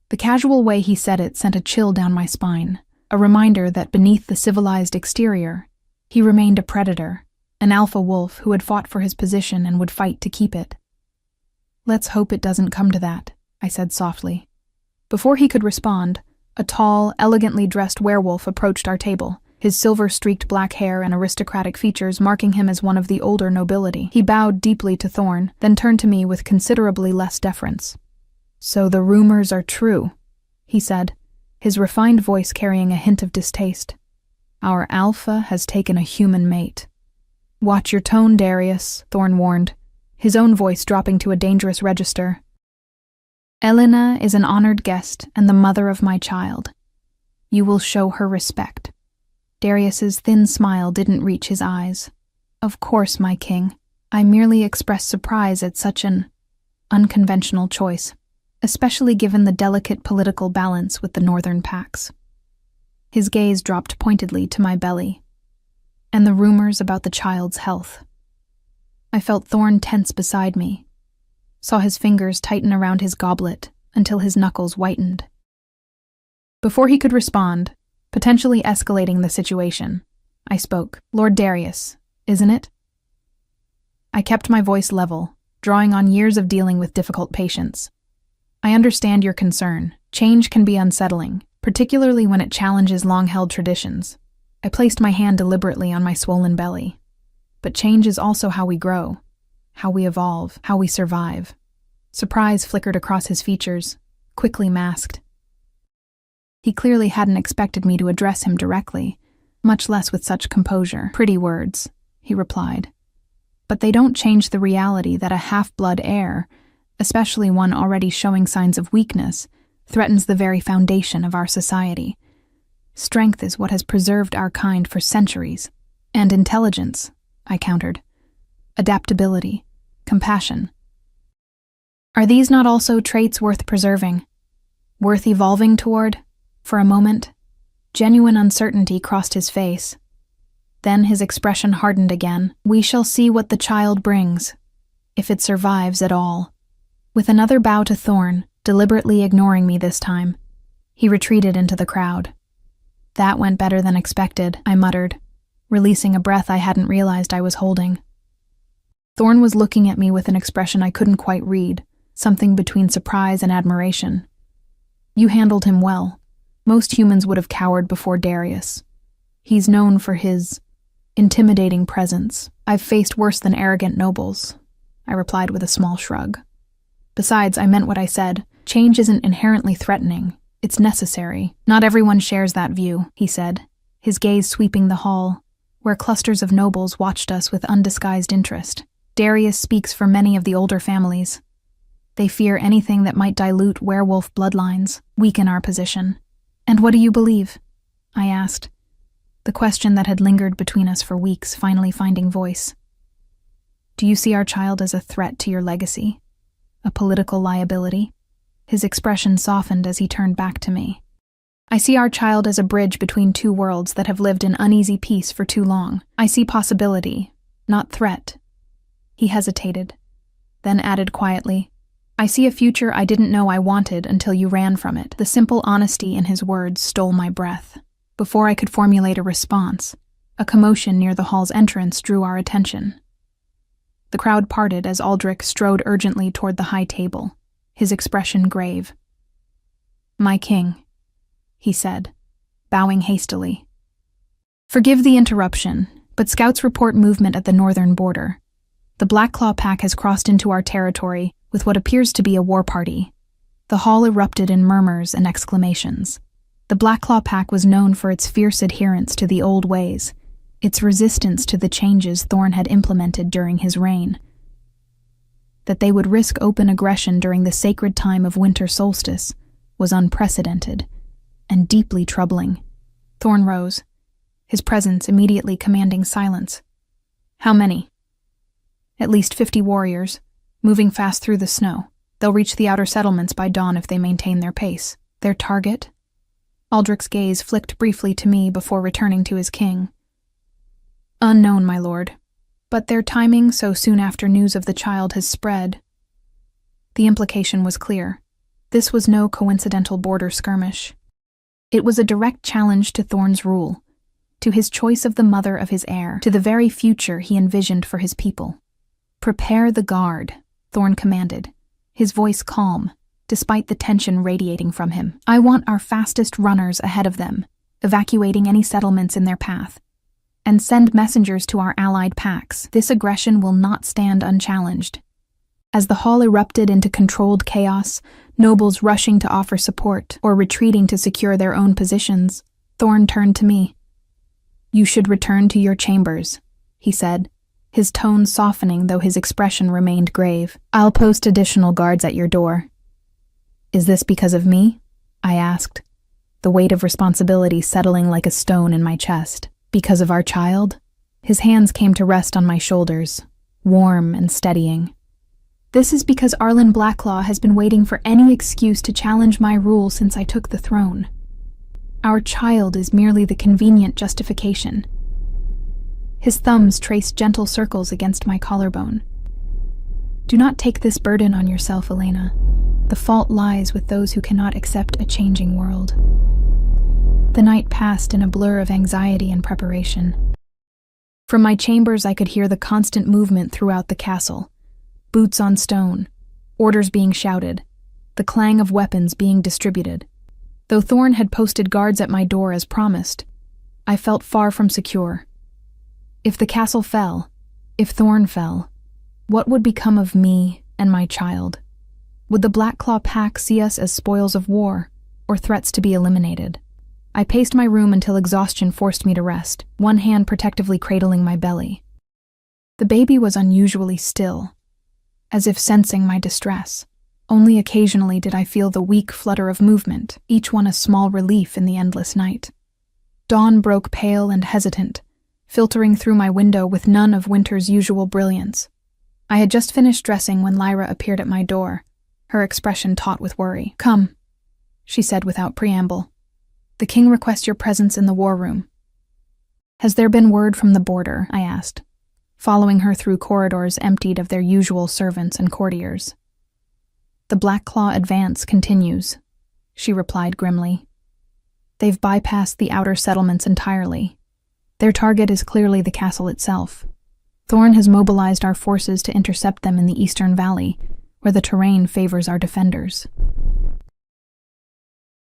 The casual way he said it sent a chill down my spine, a reminder that beneath the civilized exterior, he remained a predator, an alpha wolf who had fought for his position and would fight to keep it. "Let's hope it doesn't come to that," I said softly. Before he could respond, a tall, elegantly dressed werewolf approached our table, his silver-streaked black hair and aristocratic features marking him as one of the older nobility. He bowed deeply to Thorn, then turned to me with considerably less deference. "So the rumors are true," he said, his refined voice carrying a hint of distaste. "Our alpha has taken a human mate." "Watch your tone, Darius," Thorn warned, his own voice dropping to a dangerous register. "Elena is an honored guest and the mother of my child. You will show her respect." Darius's thin smile didn't reach his eyes. "Of course, my king. I merely expressed surprise at such an unconventional choice, especially given the delicate political balance with the northern pacts." His gaze dropped pointedly to my belly. "And the rumors about the child's health." I felt Thorn tense beside me, saw his fingers tighten around his goblet until his knuckles whitened. Before he could respond, potentially escalating the situation, I spoke. "Lord Darius, isn't it?" I kept my voice level, drawing on years of dealing with difficult patients. "I understand your concern. Change can be unsettling, particularly when it challenges long-held traditions." I placed my hand deliberately on my swollen belly. "But change is also how we grow, how we evolve, how we survive." Surprise flickered across his features, quickly masked. He clearly hadn't expected me to address him directly, much less with such composure. "Pretty words," he replied. "But they don't change the reality that a half-blood heir, especially one already showing signs of weakness, threatens the very foundation of our society. Strength is what has preserved our kind for centuries. And intelligence," I countered. "Adaptability, compassion. Are these not also traits worth preserving? Worth evolving toward?" For a moment, genuine uncertainty crossed his face. Then his expression hardened again. "We shall see what the child brings, if it survives at all." With another bow to Thorn, deliberately ignoring me this time, he retreated into the crowd. "That went better than expected," I muttered, releasing a breath I hadn't realized I was holding. Thorn was looking at me with an expression I couldn't quite read, something between surprise and admiration. "You handled him well. Most humans would have cowered before Darius. He's known for his intimidating presence. I've faced worse than arrogant nobles, I replied with a small shrug. Besides, I meant what I said. Change isn't inherently threatening. It's necessary. Not everyone shares that view, he said, his gaze sweeping the hall, where clusters of nobles watched us with undisguised interest. Darius speaks for many of the older families. They fear anything that might dilute werewolf bloodlines, weaken our position. And what do you believe? I asked, the question that had lingered between us for weeks finally finding voice. Do you see our child as a threat to your legacy? A political liability? His expression softened as he turned back to me. I see our child as a bridge between two worlds that have lived in uneasy peace for too long. I see possibility, not threat. He hesitated, then added quietly, I see a future I didn't know I wanted until you ran from it. The simple honesty in his words stole my breath. Before I could formulate a response, a commotion near the hall's entrance drew our attention. The crowd parted as Aldrich strode urgently toward the high table, his expression grave. My king, he said, bowing hastily. Forgive the interruption, but scouts report movement at the northern border. The Blackclaw pack has crossed into our territory with what appears to be a war party. The hall erupted in murmurs and exclamations. The Blackclaw pack was known for its fierce adherence to the old ways, its resistance to the changes Thorn had implemented during his reign. That they would risk open aggression during the sacred time of winter solstice was unprecedented and deeply troubling. Thorn rose, his presence immediately commanding silence. How many? At least 50 warriors, moving fast through the snow. They'll reach the outer settlements by dawn if they maintain their pace. Their target? Aldrich's gaze flicked briefly to me before returning to his king. Unknown, my lord, but their timing so soon after news of the child has spread. The implication was clear. This was no coincidental border skirmish. It was a direct challenge to Thorn's rule, to his choice of the mother of his heir, to the very future he envisioned for his people. Prepare the guard, Thorn commanded, his voice calm, despite the tension radiating from him. I want our fastest runners ahead of them, evacuating any settlements in their path, and send messengers to our allied packs. This aggression will not stand unchallenged. As the hall erupted into controlled chaos, nobles rushing to offer support or retreating to secure their own positions, Thorn turned to me. You should return to your chambers, he said, his tone softening though his expression remained grave. I'll post additional guards at your door. Is this because of me? I asked, the weight of responsibility settling like a stone in my chest. Because of our child? His hands came to rest on my shoulders, warm and steadying. This is because Arlen Blackclaw has been waiting for any excuse to challenge my rule since I took the throne. Our child is merely the convenient justification. His thumbs traced gentle circles against my collarbone. Do not take this burden on yourself, Elena. The fault lies with those who cannot accept a changing world. The night passed in a blur of anxiety and preparation. From my chambers I could hear the constant movement throughout the castle. Boots on stone, orders being shouted, the clang of weapons being distributed. Though Thorn had posted guards at my door as promised, I felt far from secure. If the castle fell, if Thorn fell, what would become of me and my child? Would the Blackclaw pack see us as spoils of war, or threats to be eliminated? I paced my room until exhaustion forced me to rest, one hand protectively cradling my belly. The baby was unusually still, as if sensing my distress. Only occasionally did I feel the weak flutter of movement, each one a small relief in the endless night. Dawn broke pale and hesitant, filtering through my window with none of winter's usual brilliance. I had just finished dressing when Lyra appeared at my door, her expression taut with worry. Come, she said without preamble. The king requests your presence in the war room. Has there been word from the border? I asked, following her through corridors emptied of their usual servants and courtiers. The Blackclaw advance continues, she replied grimly. They've bypassed the outer settlements entirely. Their target is clearly the castle itself. Thorn has mobilized our forces to intercept them in the eastern valley, where the terrain favors our defenders.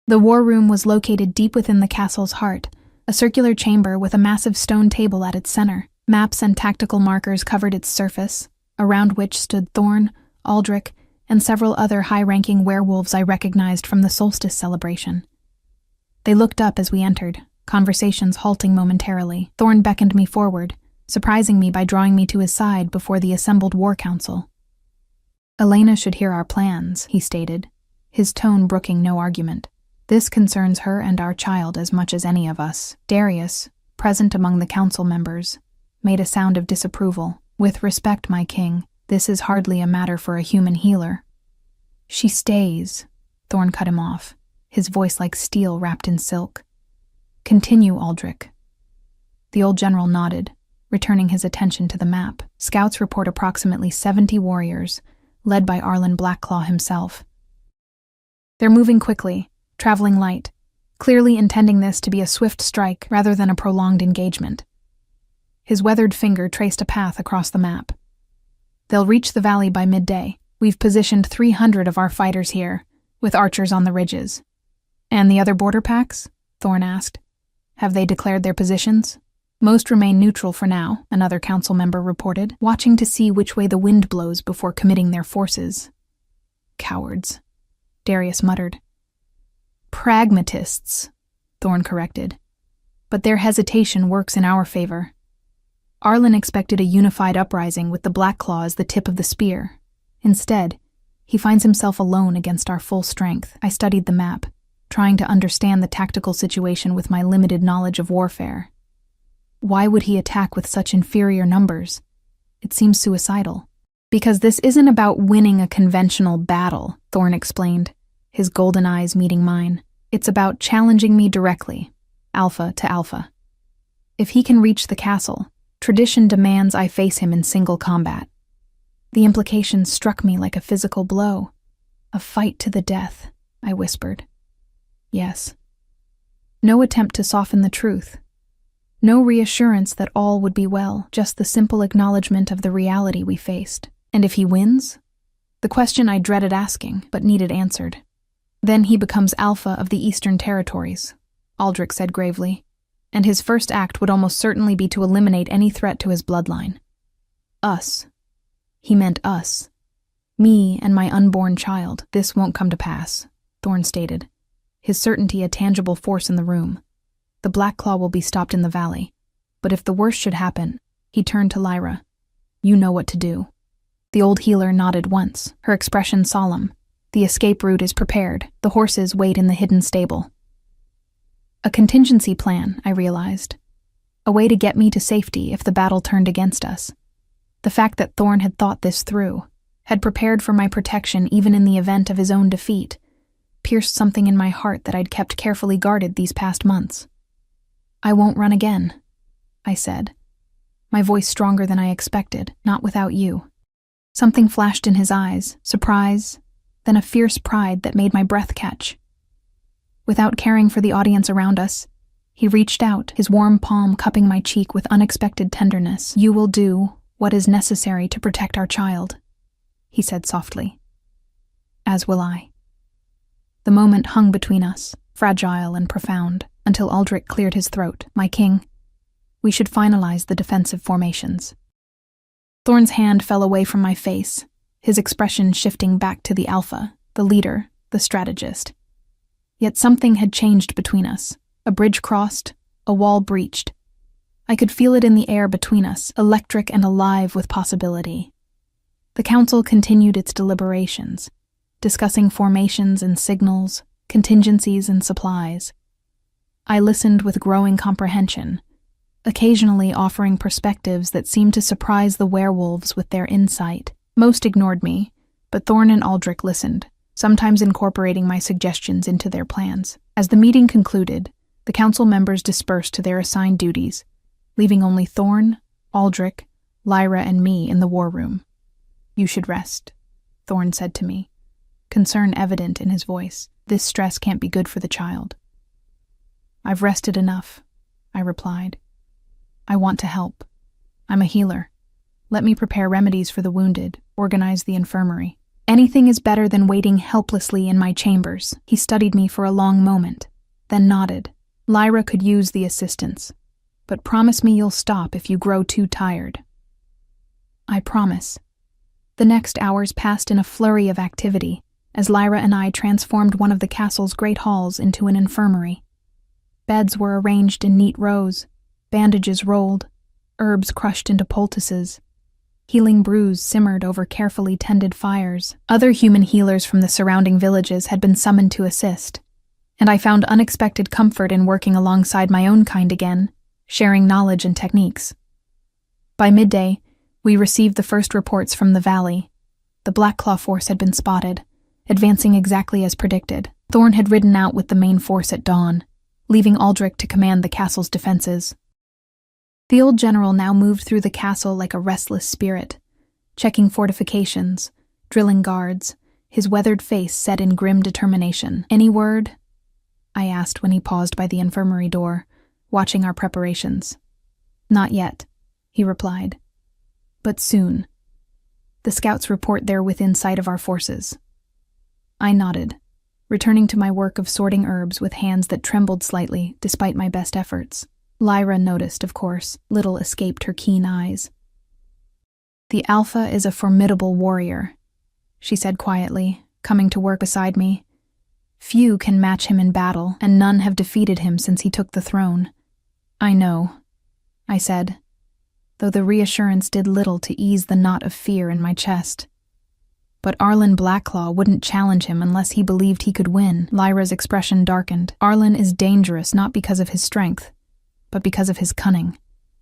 The war room was located deep within the castle's heart, a circular chamber with a massive stone table at its center. Maps and tactical markers covered its surface, around which stood Thorn, Aldrich, and several other high-ranking werewolves I recognized from the solstice celebration. They looked up as we entered, conversations halting momentarily. Thorn beckoned me forward, surprising me by drawing me to his side before the assembled war council. "Elena should hear our plans," he stated, his tone brooking no argument. "This concerns her and our child as much as any of us." Darius, present among the council members, made a sound of disapproval. "With respect, my king, this is hardly a matter for a human healer." "She stays," Thorn cut him off, his voice like steel wrapped in silk. "Continue, Aldrich." The old general nodded, returning his attention to the map. Scouts report approximately 70 warriors, led by Arlen Blackclaw himself. "They're moving quickly, traveling light, clearly intending this to be a swift strike rather than a prolonged engagement." His weathered finger traced a path across the map. "They'll reach the valley by midday. We've positioned 300 of our fighters here, with archers on the ridges." "And the other border packs?" Thorn asked. "Have they declared their positions?" "Most remain neutral for now," another council member reported, watching to see which way the wind blows before committing their forces. "Cowards," Darius muttered. "Pragmatists," Thorn corrected. "But their hesitation works in our favor." Arlen expected a unified uprising with the Blackclaw as the tip of the spear. Instead, he finds himself alone against our full strength. I studied the map, trying to understand the tactical situation with my limited knowledge of warfare. Why would he attack with such inferior numbers? It seems suicidal. "Because this isn't about winning a conventional battle," Thorn explained, his golden eyes meeting mine. "It's about challenging me directly, alpha to alpha. If he can reach the castle, tradition demands I face him in single combat." The implication struck me like a physical blow. "A fight to the death," I whispered. "Yes." No attempt to soften the truth. No reassurance that all would be well, just the simple acknowledgement of the reality we faced. "And if he wins?" The question I dreaded asking, but needed answered. "Then he becomes alpha of the Eastern Territories," Aldrich said gravely, "and his first act would almost certainly be to eliminate any threat to his bloodline. Us. He meant us. Me and my unborn child. This won't come to pass," Thorn stated, his certainty a tangible force in the room. "The Blackclaw will be stopped in the valley, but if the worst should happen," he turned to Lyra, "you know what to do." The old healer nodded once, her expression solemn. "The escape route is prepared. The horses wait in the hidden stable." A contingency plan, I realized. A way to get me to safety if the battle turned against us. The fact that Thorn had thought this through, had prepared for my protection even in the event of his own defeat, pierced something in my heart that I'd kept carefully guarded these past months. "I won't run again," I said, my voice stronger than I expected, "not without you." Something flashed in his eyes, surprise, then a fierce pride that made my breath catch. Without caring for the audience around us, he reached out, his warm palm cupping my cheek with unexpected tenderness. "You will do what is necessary to protect our child," he said softly. "As will I." The moment hung between us, fragile and profound, until Aldrich cleared his throat. "My king, we should finalize the defensive formations." Thorn's hand fell away from my face, his expression shifting back to the alpha, the leader, the strategist. Yet something had changed between us. A bridge crossed, a wall breached. I could feel it in the air between us, electric and alive with possibility. The council continued its deliberations, discussing formations and signals, contingencies and supplies. I listened with growing comprehension, occasionally offering perspectives that seemed to surprise the werewolves with their insight. Most ignored me, but Thorn and Aldrich listened, sometimes incorporating my suggestions into their plans. As the meeting concluded, the council members dispersed to their assigned duties, leaving only Thorn, Aldrich, Lyra, and me in the war room. "You should rest," Thorn said to me, concern evident in his voice. "This stress can't be good for the child." "I've rested enough," I replied. "I want to help. I'm a healer. Let me prepare remedies for the wounded, organize the infirmary." Anything is better than waiting helplessly in my chambers. He studied me for a long moment, then nodded. Lyra could use the assistance, but promise me you'll stop if you grow too tired. I promise. The next hours passed in a flurry of activity, as Lyra and I transformed one of the castle's great halls into an infirmary. Beds were arranged in neat rows, bandages rolled, herbs crushed into poultices. Healing brews simmered over carefully tended fires. Other human healers from the surrounding villages had been summoned to assist, and I found unexpected comfort in working alongside my own kind again, sharing knowledge and techniques. By midday, we received the first reports from the valley. The Blackclaw force had been spotted, advancing exactly as predicted. Thorn had ridden out with the main force at dawn, leaving Aldrich to command the castle's defenses. The old general now moved through the castle like a restless spirit, checking fortifications, drilling guards, his weathered face set in grim determination. "Any word?" I asked when he paused by the infirmary door, watching our preparations. "Not yet," he replied. "But soon. The scouts report they're within sight of our forces." I nodded, returning to my work of sorting herbs with hands that trembled slightly despite my best efforts. Lyra noticed, of course. Little escaped her keen eyes. "The Alpha is a formidable warrior," she said quietly, coming to work beside me. "Few can match him in battle, and none have defeated him since he took the throne." "I know," I said, though the reassurance did little to ease the knot of fear in my chest. "But Arlen Blackclaw wouldn't challenge him unless he believed he could win." Lyra's expression darkened. "Arlen is dangerous not because of his strength, but because of his cunning.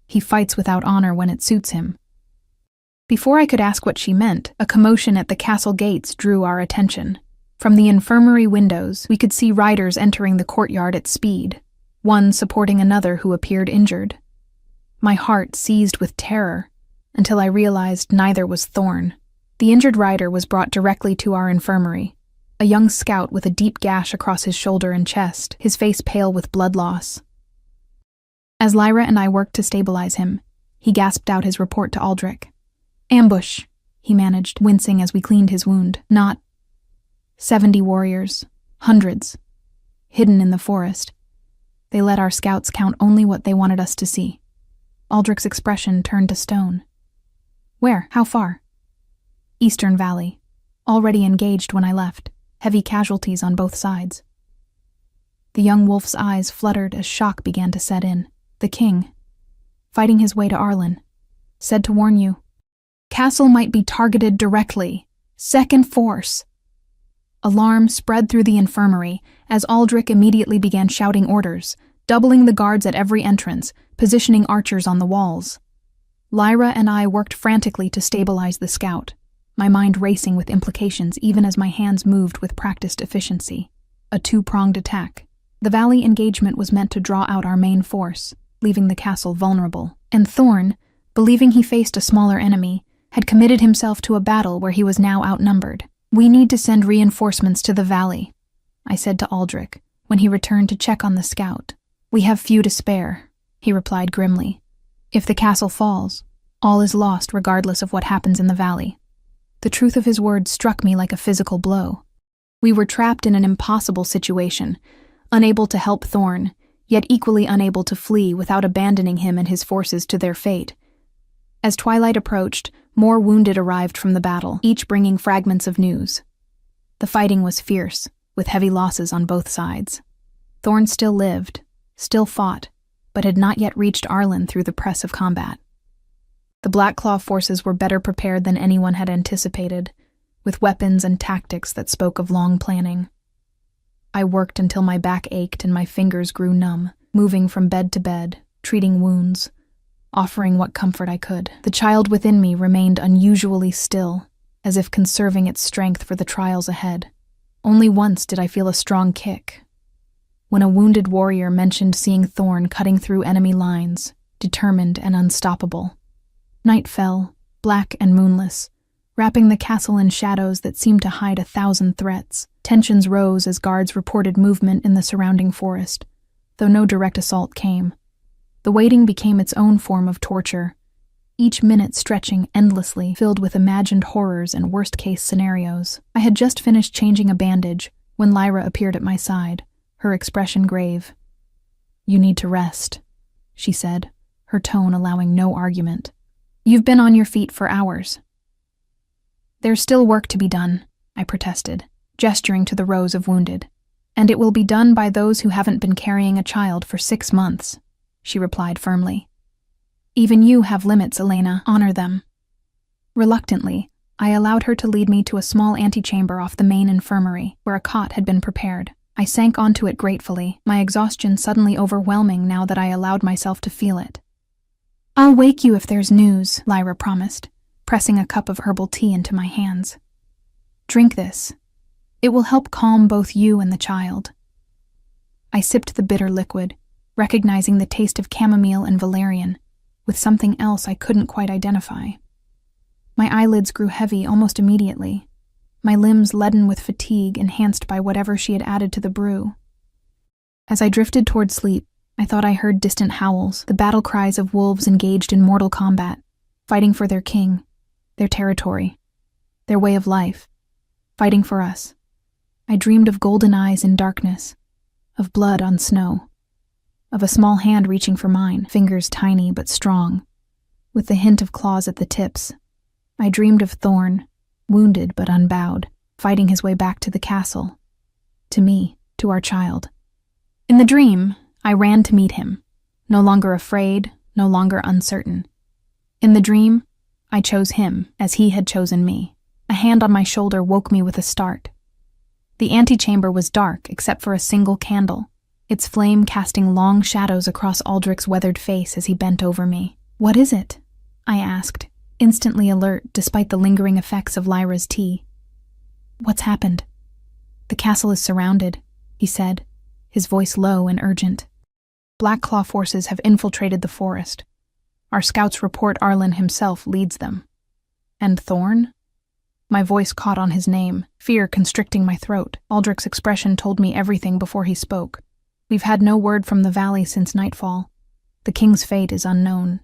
He fights without honor when it suits him." Before I could ask what she meant, a commotion at the castle gates drew our attention. From the infirmary windows, we could see riders entering the courtyard at speed, one supporting another who appeared injured. My heart seized with terror, until I realized neither was Thorn. The injured rider was brought directly to our infirmary, a young scout with a deep gash across his shoulder and chest, his face pale with blood loss. As Lyra and I worked to stabilize him, he gasped out his report to Aldrich. "Ambush," he managed, wincing as we cleaned his wound. "Not 70 warriors, hundreds, hidden in the forest. They let our scouts count only what they wanted us to see." Aldrich's expression turned to stone. "Where? How far?" "Eastern Valley. Already engaged when I left. Heavy casualties on both sides." The young wolf's eyes fluttered as shock began to set in. "The king, fighting his way to Arlen, said to warn you. Castle might be targeted directly. Second force." Alarm spread through the infirmary as Aldrich immediately began shouting orders, doubling the guards at every entrance, positioning archers on the walls. Lyra and I worked frantically to stabilize the scout, my mind racing with implications even as my hands moved with practiced efficiency. A two-pronged attack. The valley engagement was meant to draw out our main force, leaving the castle vulnerable. And Thorn, believing he faced a smaller enemy, had committed himself to a battle where he was now outnumbered. "We need to send reinforcements to the valley," I said to Aldrich when he returned to check on the scout. "We have few to spare," he replied grimly. "If the castle falls, all is lost regardless of what happens in the valley." The truth of his words struck me like a physical blow. We were trapped in an impossible situation, unable to help Thorn, yet equally unable to flee without abandoning him and his forces to their fate. As twilight approached, more wounded arrived from the battle, each bringing fragments of news. The fighting was fierce, with heavy losses on both sides. Thorn still lived, still fought, but had not yet reached Arlen through the press of combat. The Blackclaw forces were better prepared than anyone had anticipated, with weapons and tactics that spoke of long planning. I worked until my back ached and my fingers grew numb, moving from bed to bed, treating wounds, offering what comfort I could. The child within me remained unusually still, as if conserving its strength for the trials ahead. Only once did I feel a strong kick, when a wounded warrior mentioned seeing Thorn cutting through enemy lines, determined and unstoppable. Night fell, black and moonless, wrapping the castle in shadows that seemed to hide 1,000 threats. Tensions rose as guards reported movement in the surrounding forest, though no direct assault came. The waiting became its own form of torture. each minute stretching endlessly, filled with imagined horrors and worst-case scenarios. I had just finished changing a bandage when Lyra appeared at my side, her expression grave. "You need to rest," she said, her tone allowing no argument. "You've been on your feet for hours." "There's still work to be done," I protested, gesturing to the rows of wounded. "And it will be done by those who haven't been carrying a child for 6 months," she replied firmly. "Even you have limits, Elena. Honor them." Reluctantly, I allowed her to lead me to a small antechamber off the main infirmary, where a cot had been prepared. I sank onto it gratefully, my exhaustion suddenly overwhelming now that I allowed myself to feel it. "I'll wake you if there's news," Lyra promised, pressing a cup of herbal tea into my hands. "Drink this. It will help calm both you and the child." I sipped the bitter liquid, recognizing the taste of chamomile and valerian, with something else I couldn't quite identify. My eyelids grew heavy almost immediately, my limbs leaden with fatigue enhanced by whatever she had added to the brew. As I drifted toward sleep, I thought I heard distant howls, the battle cries of wolves engaged in mortal combat, fighting for their king, their territory, their way of life, fighting for us. I dreamed of golden eyes in darkness, of blood on snow, of a small hand reaching for mine, fingers tiny but strong, with the hint of claws at the tips. I dreamed of Thorn, wounded but unbowed, fighting his way back to the castle, to me, to our child. In the dream, I ran to meet him, no longer afraid, no longer uncertain. In the dream, I chose him as he had chosen me. A hand on my shoulder woke me with a start. The antechamber was dark except for a single candle, its flame casting long shadows across Aldrich's weathered face as he bent over me. "What is it?" I asked, instantly alert despite the lingering effects of Lyra's tea. "What's happened?" "The castle is surrounded," he said, his voice low and urgent. "Blackclaw forces have infiltrated the forest. Our scouts report Arlen himself leads them." "And Thorn?" My voice caught on his name, fear constricting my throat. Aldrich's expression told me everything before he spoke. "We've had no word from the valley since nightfall. The king's fate is unknown."